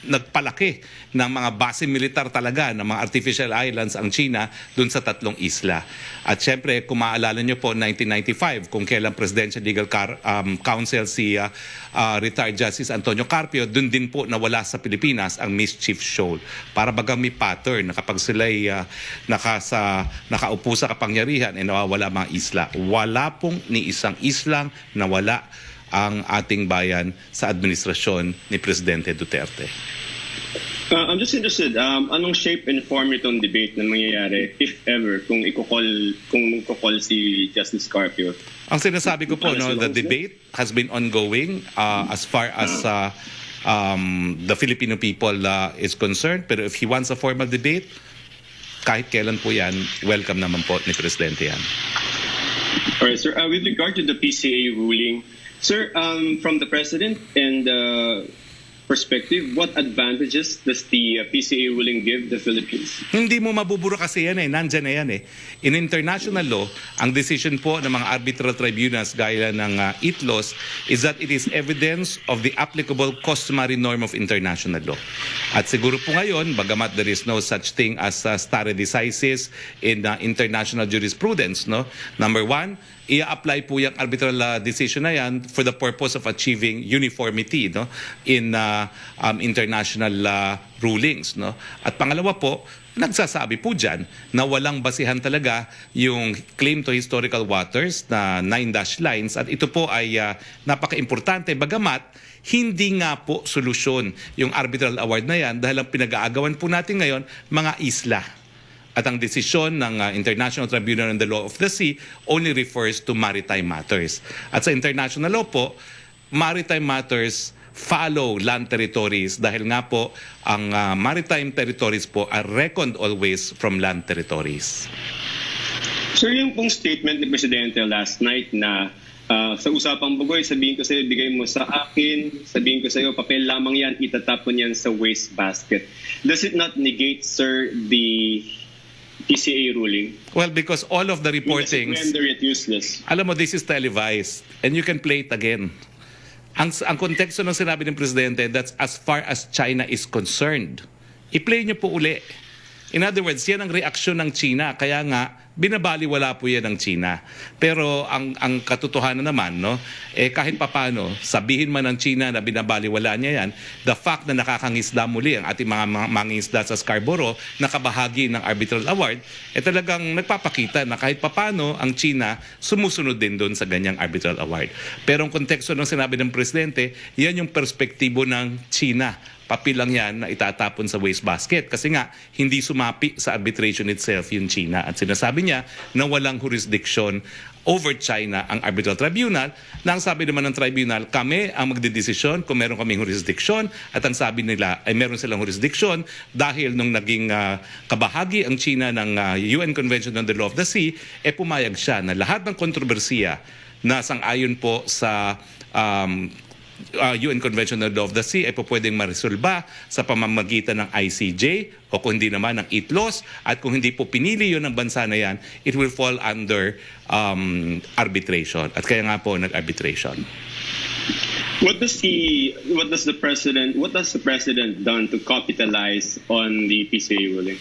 nagpalaki ng mga base militar talaga, ng mga artificial islands ang China dun sa 3 isla. At syempre, kung maaalala nyo po, 1995, kung kailan Presidential Legal Council si retired Justice Antonio Carpio, dun din po nawala sa Pilipinas ang Mischief Shoal. Para bagang may pattern na kapag sila'y nakaupo sa kapangyarihan, nawawala mga isla. Wala pong ni isang islang nawala ang ating bayan sa administrasyon ni Presidente Duterte. I'm just interested, anong shape and form itong debate na mangyayari, if ever, kung ikukol si Justice Carpio? Ang sinasabi ko po, the debate has been ongoing as far as the Filipino people is concerned. Pero if he wants a formal debate, kahit kailan po yan, welcome naman po ni Presidente yan. Alright, sir. With regard to the PCA ruling, sir, from the President and perspective, what advantages does the PCA ruling give the Philippines? Hindi mo mabubura kasi yan nandyan na yan In international law, ang decision po ng mga arbitral tribunals gaya ng ITLOS is that it is evidence of the applicable customary norm of international law. At siguro po ngayon, bagamat there is no such thing as stare decisis in international jurisprudence, no? Number one, i-apply po yung arbitral decision na yan for the purpose of achieving uniformity, no, in international rulings, no. At pangalawa po, nagsasabi po dyan na walang basihan talaga yung claim to historical waters na 9-dash lines, at ito po ay napaka-importante bagamat hindi nga po solusyon yung arbitral award na yan dahil ang pinag-aagawan po natin ngayon mga isla. At ang desisyon ng International Tribunal on the Law of the Sea only refers to maritime matters. At sa international law po, maritime matters follow land territories dahil nga po ang maritime territories po are reckoned always from land territories. Sir, yung pong statement ni Presidente last night na sa usapang bugoy, sabihin ko sa'yo, bigay mo sa akin, sabihin ko sa'yo, papel lamang yan, itatapon yan sa waste basket. Does it not negate, sir, the PCA ruling? Well, because all of the reportings, render it useless. Alam mo, this is televised and you can play it again. Ang konteksto ng sinabi ng Presidente, that's as far as China is concerned. I-play niyo po uli. In other words, yan ang reaksyon ng China. Kaya nga, binabaliwala po yan ng China. Pero ang katotohanan naman, no, kahit papano, sabihin man ng China na binabaliwala niya yan, the fact na nakakangisda muli ang ating mga mangingisda sa Scarborough, nakabahagi ng arbitral award, talagang nagpapakita na kahit papano ang China sumusunod din doon sa ganyang arbitral award. Pero ang konteksto ng sinabi ng Presidente, yan yung perspektibo ng China. Papilang yan na itatapon sa waste basket. Kasi nga, hindi sumapi sa arbitration itself yung China. At sinasabi niya na walang jurisdiction over China ang arbitral tribunal. Na ang sabi naman ng tribunal, kami ang magdedesisyon kung meron kaming jurisdiction. At ang sabi nila ay meron silang jurisdiction dahil nung naging kabahagi ang China ng UN Convention on the Law of the Sea, pumayag siya na lahat ng kontrobersiya na sang-ayon po sa UN Convention on the Law of the Sea ay po pwedeng maresolba sa pamamagitan ng ICJ o kung hindi naman ng ITLOS, at kung hindi po pinili yun ng bansa na yan, it will fall under arbitration. At kaya nga po nag-arbitration. What does the president done to capitalize on the PCA ruling?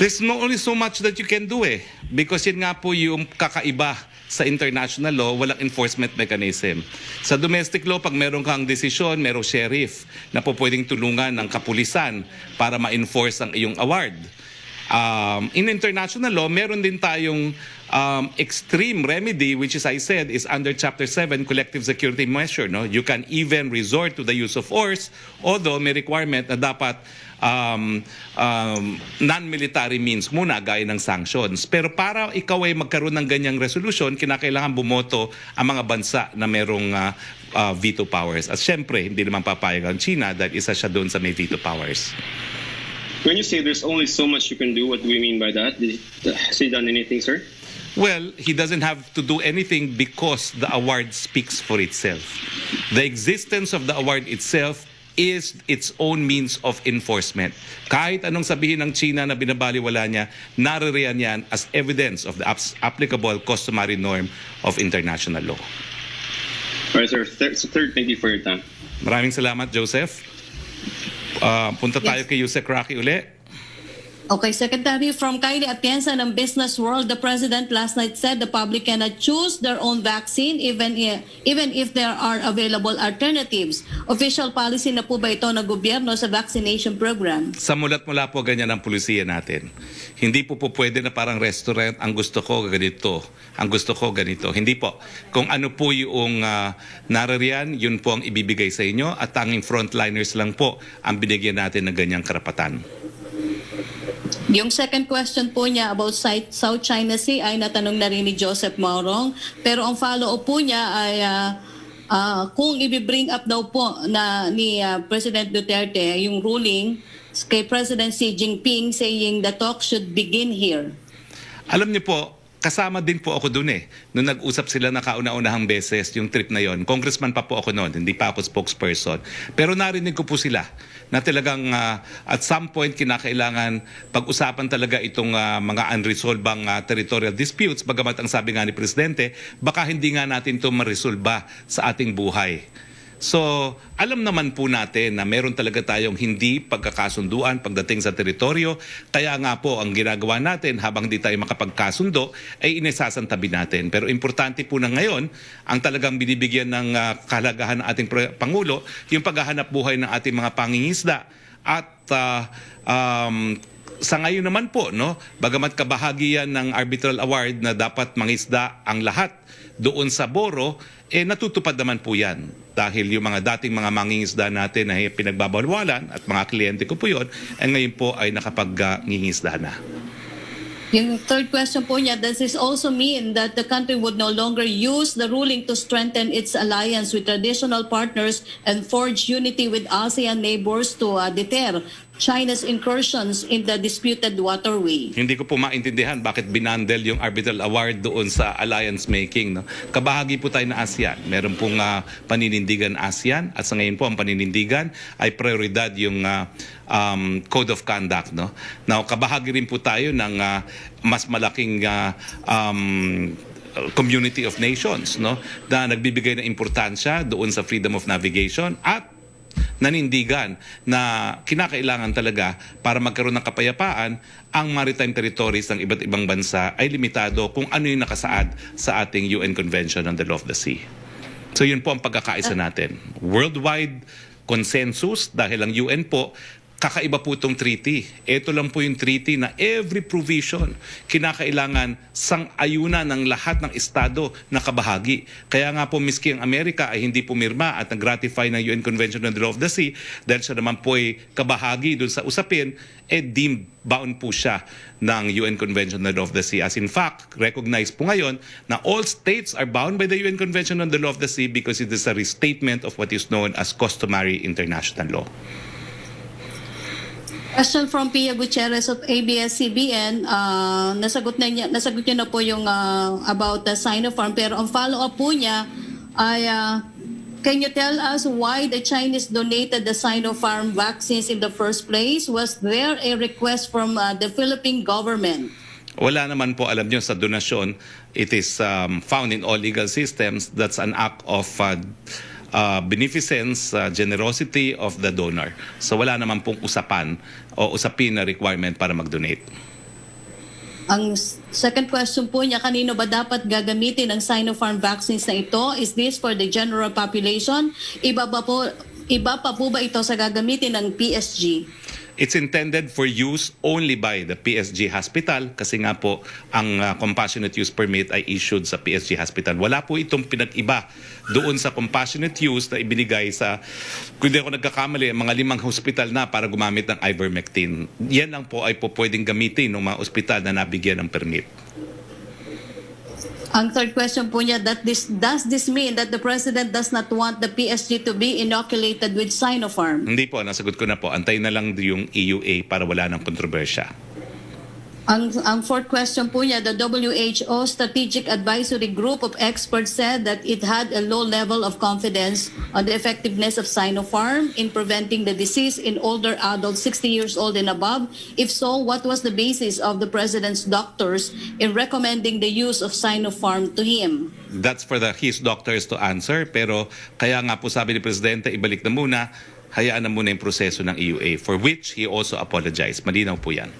There's only so much that you can do because yun nga po yung kakaiba sa international law, walang enforcement mechanism. Sa domestic law, pag meron kang desisyon, merong sheriff na po pwedeng tulungan ng kapulisan para ma-enforce ang iyong award. In international law, meron din tayong extreme remedy, which is, I said, is under Chapter 7, collective security measure. No? You can even resort to the use of force, although may requirement na dapat non-military means muna, gaya ng sanctions. Pero para ikaw ay magkaroon ng ganyang resolution, kinakailangan bumoto ang mga bansa na merong veto powers. At syempre, hindi naman papayag ang China dahil isa siya doon sa may veto powers. When you say there's only so much you can do, what do we mean by that? Has he done anything, sir? Well, he doesn't have to do anything because the award speaks for itself. The existence of the award itself is its own means of enforcement. Kahit anong sabihin ng China na binabaliwala niya, naririyan yan as evidence of the applicable customary norm of international law. All right, sir. Third, thank you for your time. Maraming salamat, Joseph. Punta tayo kay Yusek Roque uli. Okay, Secretary, from Kylie Atienza ng Business World, the President last night said the public cannot choose their own vaccine even if there are available alternatives. Official policy na po ba ito ng gobyerno sa vaccination program? Sa mulat-mula po ganyan ang pulisiya natin. Hindi po pwede na parang restaurant, ang gusto ko ganito, ang gusto ko ganito. Hindi po. Kung ano po yung naririyan, yun po ang ibibigay sa inyo at tanging frontliners lang po ang binigyan natin ng ganyang karapatan. Yung second question po niya about South China Sea ay natanong na rin ni Joseph Maurong. Pero ang follow-up po niya ay kung i-bring up daw po ni President Duterte yung ruling kay President Xi Jinping saying the talk should begin here. Alam niyo po, kasama din po ako dun Nung nag-usap sila na kauna-unahang beses yung trip na yon. Congressman pa po ako noon, hindi pa ako spokesperson. Pero narinig ko po sila na talagang at some point kinakailangan pag-usapan talaga itong mga unresolved territorial disputes. Bagamat ang sabi nga ni Presidente, baka hindi nga natin ito maresolba sa ating buhay. So, alam naman po natin na meron talaga tayong hindi pagkakasunduan pagdating sa teritoryo. Kaya nga po, ang ginagawa natin habang di tayo makapagkasundo ay inisasantabi natin. Pero importante po na ngayon, ang talagang binibigyan ng kahalagahan ng ating Pangulo, yung paghahanap buhay ng ating mga pangingisda. At sa ngayon naman po, bagamat kabahagi yan ng arbitral award na dapat mangisda ang lahat doon sa Boro, natutupad naman po yan. Dahil yung mga dating mga mangingisda natin na pinagbabawalawan at mga kliyente ko po yun, ngayon po ay nakapag-ngingisda na. Yung third question po niya, does this also mean that the country would no longer use the ruling to strengthen its alliance with traditional partners and forge unity with ASEAN neighbors to deter China's incursions in the disputed waterway? Hindi ko po maintindihan bakit binandel yung arbitral award doon sa alliance making. Kabahagi po tayo na ASEAN. Meron pong paninindigan ASEAN at sa ngayon po ang paninindigan ay prioridad yung Code of Conduct. Now, kabahagi rin po tayo ng mas malaking community of nations na nagbibigay ng importansya doon sa freedom of navigation at nanindigan na kinakailangan talaga para magkaroon ng kapayapaan ang maritime territories ng iba't ibang bansa ay limitado kung ano yung nakasaad sa ating UN Convention on the Law of the Sea. So yun po ang pagkakaisa natin. Worldwide consensus dahil ang UN po kakaiba po itong treaty. Ito lang po yung treaty na every provision kinakailangan sang-ayunan ng lahat ng estado na kabahagi. Kaya nga po miski ang Amerika ay hindi pumirma at nag-ratify ng UN Convention on the Law of the Sea dahil siya naman po ay kabahagi dun sa usapin, deemed bound po siya ng UN Convention on the Law of the Sea. As in fact, recognized po ngayon na all states are bound by the UN Convention on the Law of the Sea because it is a restatement of what is known as customary international law. Question from Pia Gutierrez of ABS-CBN. Nasagot niya na po yung about the Sinopharm. Pero ang follow-up po niya ay, can you tell us why the Chinese donated the Sinopharm vaccines in the first place? Was there a request from the Philippine government? Wala naman po, alam nyo, sa donasyon, it is found in all legal systems. That's an act of beneficence, generosity of the donor. So wala naman pong usapin na requirement para mag-donate. Ang second question po niya, kanino ba dapat gagamitin ang Sinopharm vaccines na ito? Is this for the general population? Iba pa po ba ito sa gagamitin ng PSG? It's intended for use only by the PSG hospital kasi nga po ang compassionate use permit ay issued sa PSG hospital. Wala po itong pinag-iba doon sa compassionate use na ibinigay sa, kung hindi ako nagkakamali, mga 5 hospital na para gumamit ng ivermectin. Yan lang po ay po pwedeng gamitin ng mga hospital na nabigyan ng permit. Ang third question po niya, does this mean that the President does not want the PSG to be inoculated with Sinopharm? Hindi po, nasagot ko na po. Antayin na lang yung EUA para wala ng kontrobersya. Ang fourth question po niya, the WHO Strategic Advisory Group of experts said that it had a low level of confidence on the effectiveness of Sinopharm in preventing the disease in older adults 60 years old and above. If so, what was the basis of the president's doctors in recommending the use of Sinopharm to him? That's for his doctors to answer. Pero kaya nga po sabi ni Presidente, ibalik na muna, hayaan na muna yung proseso ng EUA, for which he also apologized. Malinaw po yan.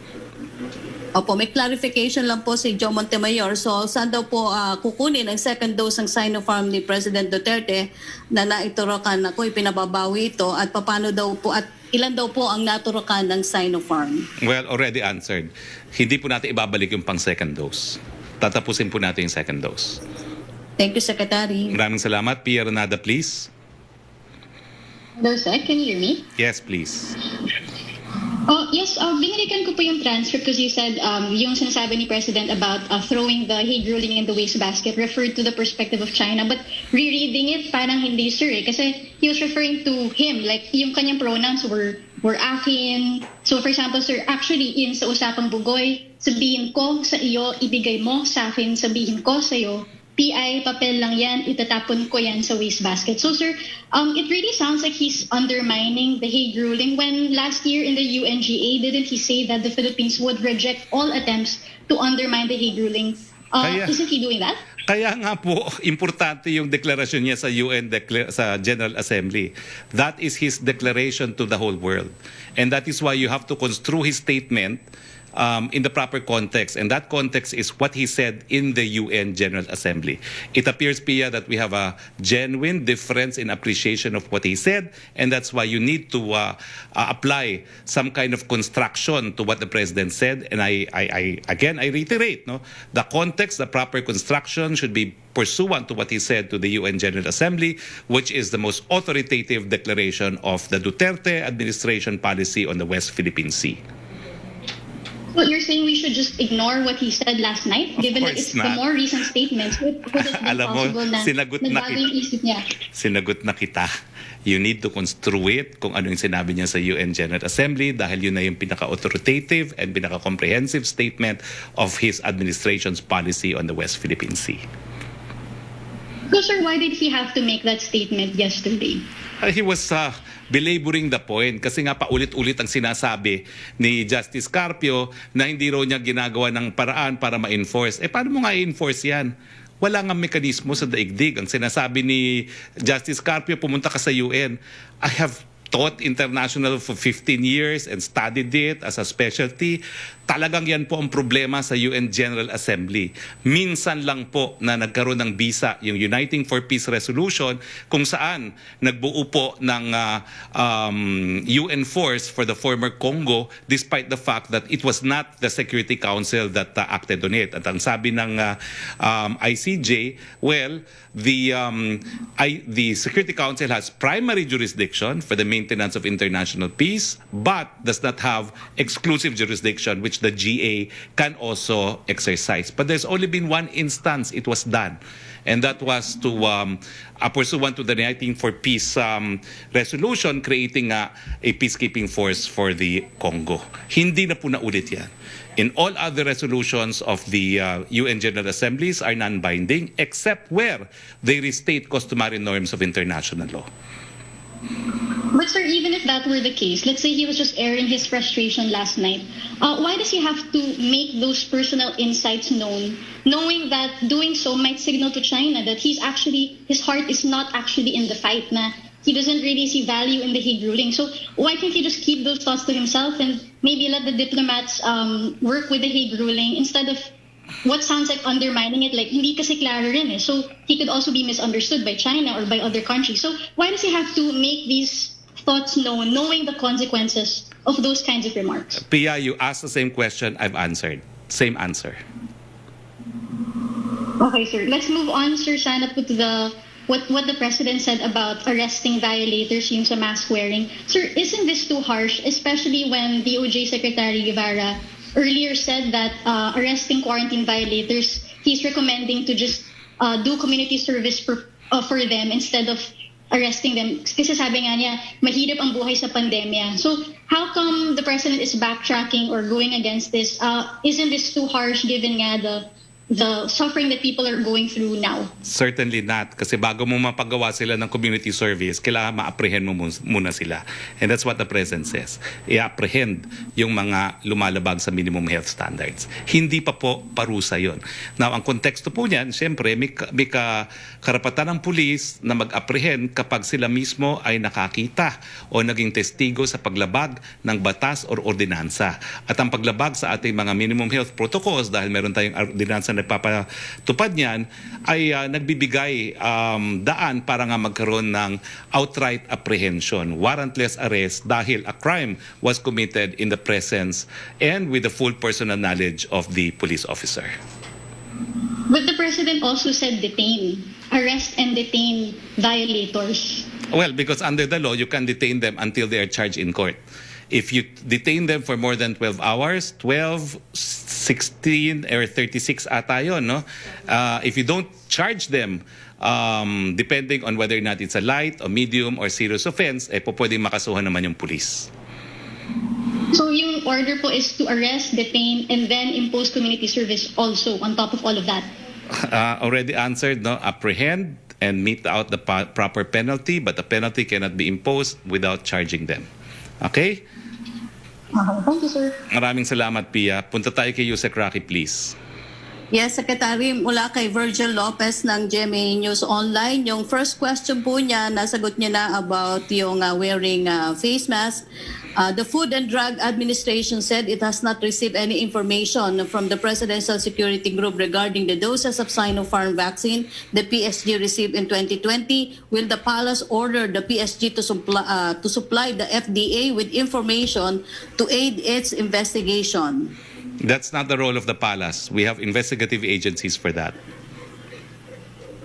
Opo, may clarification lang po si Joe Montemayor. So, saan daw po kukunin ang second dose ng Sinopharm ni President Duterte na naiturokan na ko ipinababawi ito at paano daw po at ilan daw po ang naturokan ng Sinopharm? Well, already answered. Hindi po natin ibabalik yung pang second dose. Tatapusin po natin yung second dose. Thank you, Secretary. Maraming salamat. Pia Renada, please. Hello, sir. Can you hear me? Yes, please. Oh, yes, binalikan ko po yung transcript because you said yung sinasabi ni President about throwing the Hague ruling in the wastebasket referred to the perspective of China. But rereading it, parang hindi, sir. Kasi he was referring to him, like yung kanyang pronouns were akin. So for example, sir, actually in sa usapang bugoy, sabihin ko sa iyo, ibigay mo sa akin, sabihin ko sa iyo. PI, papel lang yan, itatapon ko yan sa wastebasket. So sir, it really sounds like he's undermining the Hague ruling when last year in the UNGA, didn't he say that the Philippines would reject all attempts to undermine the Hague ruling? Isn't he doing that? Kaya nga po, importante yung deklarasyon niya sa UN sa General Assembly. That is his declaration to the whole world. And that is why you have to construe his statement in the proper context. And that context is what he said in the UN General Assembly. It appears, Pia, that we have a genuine difference in appreciation of what he said, and that's why you need to apply some kind of construction to what the President said. And I reiterate, no, the context, the proper construction should be pursuant to what he said to the UN General Assembly, which is the most authoritative declaration of the Duterte administration policy on the West Philippine Sea. Well, you're saying we should just ignore what he said last night, given that it's the more recent statements. Would it be possible na nagbago yung isip niya? Sinagot na kita. You need to construe it kung ano yung sinabi niya sa UN General Assembly dahil yun na yung pinaka-authoritative and pinaka-comprehensive statement of his administration's policy on the West Philippine Sea. So, sir, why did he have to make that statement yesterday? He was belaboring the point kasi nga paulit-ulit ang sinasabi ni Justice Carpio na hindi raw niya ginagawa ng paraan para ma-enforce. Paano mo nga i-enforce yan? Wala nga mekanismo sa daigdig. Ang sinasabi ni Justice Carpio, pumunta ka sa UN. I have taught international for 15 years and studied it as a specialty. Talagang yan po ang problema sa UN General Assembly. Minsan lang po na nagkaroon ng bisa yung Uniting for Peace Resolution kung saan nagbuo po ng UN force for the former Congo despite the fact that it was not the Security Council that acted on it. At ang sabi ng ICJ, well, the Security Council has primary jurisdiction for the maintenance of international peace but does not have exclusive jurisdiction which the GA can also exercise. But there's only been one instance it was done, and that was to pursuant to the Uniting for Peace resolution creating a peacekeeping force for the Congo. Hindi na po naulit yan. In all other resolutions of the UN General Assemblies are non-binding except where they restate customary norms of international law. But sir, even if that were the case, let's say he was just airing his frustration last night, why does he have to make those personal insights known, knowing that doing so might signal to China that his heart is not actually in the fight, na he doesn't really see value in the Hague ruling. So why can't he just keep those thoughts to himself and maybe let the diplomats work with the Hague ruling instead of what sounds like undermining it, like hindi kasi klaro rin eh. So he could also be misunderstood by China or by other countries. So why does he have to make these thoughts known, knowing the consequences of those kinds of remarks? Pia, you asked the same question, I've answered. Same answer. Okay, sir. Let's move on, sir, sana po to what the President said about arresting violators yung sa mask wearing. Sir, isn't this too harsh, especially when DOJ Secretary Guevara earlier said that arresting quarantine violators, he's recommending to just do community service for them instead of arresting them. Kasi sabi nga niya, mahirap ang buhay sa pandemya. So how come the president is backtracking or going against this? Isn't this too harsh given nga the suffering that people are going through now? Certainly not. Kasi bago mo mapagawa sila ng community service, kailangan ma-apprehend mo muna sila. And that's what the President says. I-apprehend yung mga lumalabag sa minimum health standards. Hindi pa po parusa yon. Now, ang konteksto po niyan, siyempre, may karapatan ng pulis na mag-apprehend kapag sila mismo ay nakakita o naging testigo sa paglabag ng batas or ordinansa. At ang paglabag sa ating mga minimum health protocols, dahil meron tayong ordinansa na nagpapatupad niyan, ay nagbibigay daan para nga magkaroon ng outright apprehension, warrantless arrest dahil a crime was committed in the presence and with the full personal knowledge of the police officer. But the president also said detain, arrest and detain violators. Well, because under the law, you can detain them until they are charged in court. If you detain them for more than 12 hours, 12, 16, or 36 ata yun, no? If you don't charge them, depending on whether or not it's a light, a medium, or serious offense, pwedeng makasuhan naman yung police. So yung order po is to arrest, detain, and then impose community service also on top of all of that? Already answered, no? Apprehend and mete out the proper penalty, but the penalty cannot be imposed without charging them. Okay? Thank you, sir. Maraming salamat, Pia. Punta tayo kay Yusek Roque, please. Yes, Secretary, mula kay Virgil Lopez ng GMA News Online. Yung first question po niya, nasagot niya na about yung wearing face mask. The Food and Drug Administration said it has not received any information from the Presidential Security Group regarding the doses of Sinopharm vaccine the PSG received in 2020. Will the palace order the PSG to supply the FDA with information to aid its investigation? That's not the role of the palace. We have investigative agencies for that.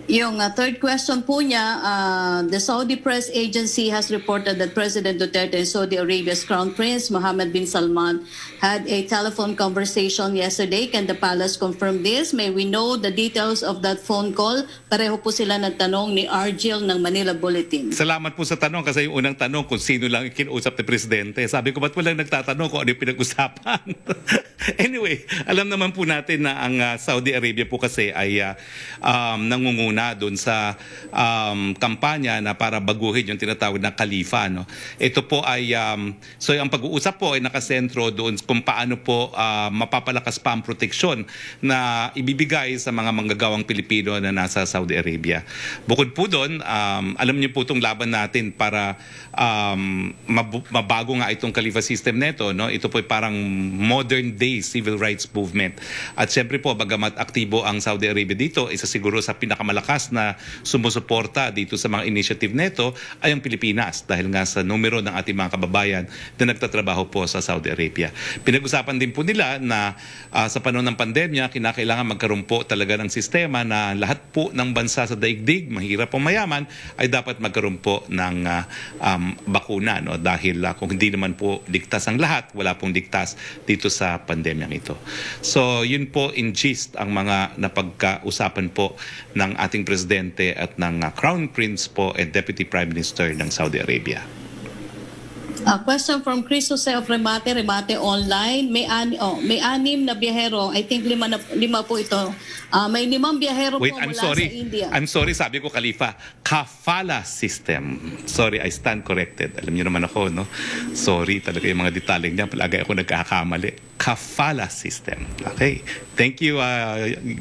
Yung third question po niya, the Saudi press agency has reported that President Duterte and Saudi Arabia's Crown Prince Mohammed bin Salman had a telephone conversation yesterday. Can the palace confirm this? May we know the details of that phone call? Pareho po sila nagtanong ni Argel ng Manila Bulletin. Salamat po sa tanong kasi yung unang tanong kung sino lang kinuusap ni Presidente. Sabi ko, ba't walang nagtatanong kung ano yung pinag-usapan? Anyway, alam naman po natin na ang Saudi Arabia po kasi ay nangunguna doon sa kampanya na para baguhin yung tinatawag na Khalifa. No? Ito po ay, so ang pag-uusap po ay nakasentro doon kung paano po mapapalakas pa ang proteksyon na ibibigay sa mga manggagawang Pilipino na nasa Saudi Arabia. Bukod po doon, alam niyo po itong laban natin para mabago nga itong Khalifa system neto. No? Ito po ay parang modern day civil rights movement. At syempre po, bagamat aktibo ang Saudi Arabia dito, isa siguro sa pinakamalakas na sumusuporta dito sa mga initiative neto ay ang Pilipinas dahil nga sa numero ng ating mga kababayan na nagtatrabaho po sa Saudi Arabia. Pinag-usapan din po nila na sa panahon ng pandemya, kinakailangan magkaroon po talaga ng sistema na lahat po ng bansa sa daigdig, mahirap o mayaman, ay dapat magkaroon po ng bakuna. No? Dahil kung hindi naman po ligtas ang lahat, wala pong ligtas dito sa pandemyang ito. So yun po in gist ang mga napagkausapan po ng ating Presidente at ng Crown Prince po and Deputy Prime Minister ng Saudi Arabia. A question from Chris Jose of Remate Online. May anim na biyahero. I think lima po ito. May 5 biyahero Wait, po I'm mula sorry. sa India. I'm sorry, sabi ko Khalifa. Kafala system. Sorry, I stand corrected. Alam niyo naman ako, no? Sorry, talaga yung mga detalye niya. Palagi ako nagkakamali. Kafala system. Okay. Thank you.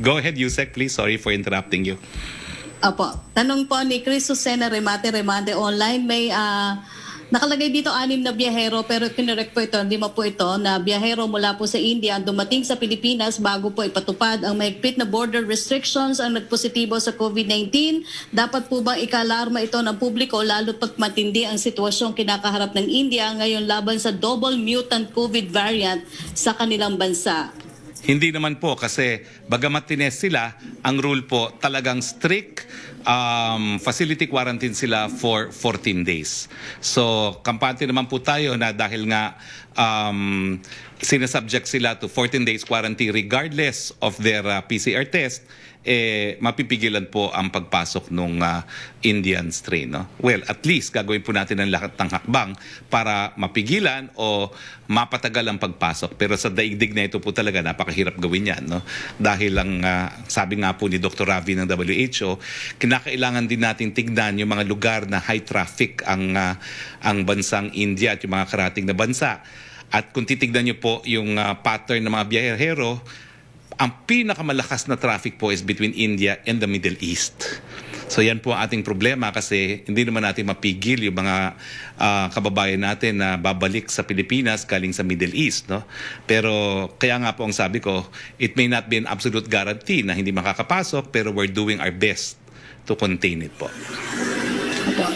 Go ahead, Yusek, please. Sorry for interrupting you. Apo. Tanong po ni Chris Jose na Remate Online. May nakalagay dito 6 na biyahero pero kinurek po ito, 5 po ito na biyahero mula po sa India dumating sa Pilipinas bago po ipatupad ang mahigpit na border restrictions ang nagpositibo sa COVID-19. Dapat po bang ikalarma ito ng publiko lalo pat matindi ang sitwasyong kinakaharap ng India ngayon laban sa double mutant COVID variant sa kanilang bansa? Hindi naman po kasi bagamat tinest sila, ang rule po talagang strict facility quarantine sila for 14 days. So, kampante naman po tayo na dahil nga sinasubject sila to 14 days quarantine regardless of their PCR test, mapipigilan po ang pagpasok ng Indian strain. No? Well, at least gagawin po natin ang lahat ng hakbang para mapigilan o mapatagal ang pagpasok. Pero sa daigdig na ito po talaga, napakahirap gawin yan. No? Dahil ang sabi nga po ni Dr. Ravi ng WHO, kinakailangan din natin tignan yung mga lugar na high traffic ang bansang India at yung mga karating na bansa. At kung titignan nyo po yung pattern ng mga biyahero, ang pinakamalakas na traffic po is between India and the Middle East. So yan po ang ating problema kasi hindi naman natin mapigil yung mga kababayan natin na babalik sa Pilipinas galing sa Middle East. No? Pero kaya nga po ang sabi ko, it may not be an absolute guarantee na hindi makakapasok, pero we're doing our best to contain it po.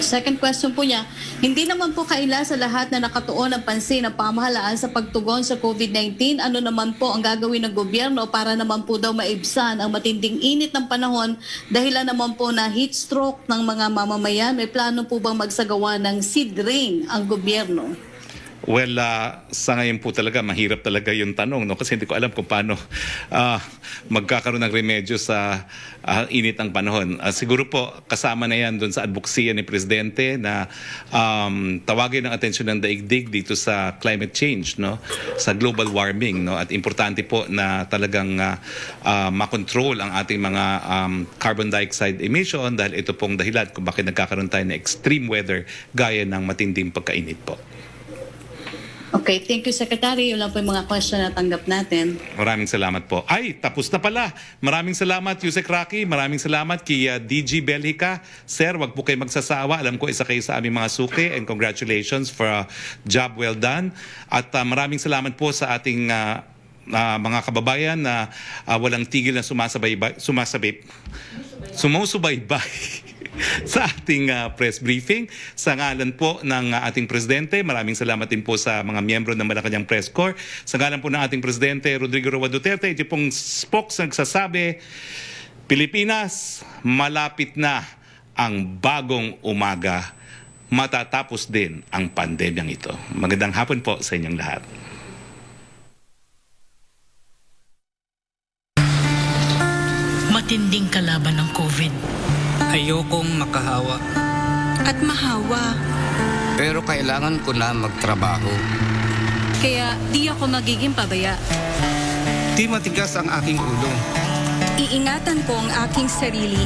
Second question po niya, hindi naman po kaila sa lahat na nakatuon ang pansin ng pamahalaan sa pagtugon sa COVID-19. Ano naman po ang gagawin ng gobyerno para naman po daw maibsan ang matinding init ng panahon dahilan naman po na heat stroke ng mga mamamayan? May plano po bang magsagawa ng seed rain ang gobyerno? Well, sa ngayon po talaga, mahirap talaga yung tanong, no? Kasi hindi ko alam kung paano magkakaroon ng remedyo sa init ng panahon. Siguro po, kasama na yan doon sa advocacy ni Presidente na tawagin ang atensyon ng daigdig dito sa climate change, no? Sa global warming. No? At importante po na talagang makontrol ang ating mga carbon dioxide emission dahil ito pong dahilan kung bakit nagkakaroon tayo ng extreme weather gaya ng matinding pagkainit po. Okay, thank you, Secretary. Yun lang po yung mga question na tanggap natin. Maraming salamat po. Ay, tapos na pala. Maraming salamat, Yusek Roque. Maraming salamat kay DG Belhica. Sir, wag po kayo magsasawa. Alam ko isa kayo sa aming mga suki and congratulations for a job well done. At maraming salamat po sa ating mga kababayan na walang tigil na sumusubaybay sa ating press briefing. Sa ngalan po ng ating Presidente, maraming salamat din po sa mga miyembro ng Malacanang Press Corps. Sa ngalan po ng ating Presidente Rodrigo Roque Duterte, ito pong spokes nagsasabi, Pilipinas, malapit na ang bagong umaga. Matatapos din ang pandemyang ito. Magandang hapon po sa inyong lahat. Matinding kalaban ng COVID. Ayokong makahawa. At mahawa. Pero kailangan ko na magtrabaho. Kaya di ako magiging pabaya. Di matigas ang aking ulo. Iingatan ko ang aking sarili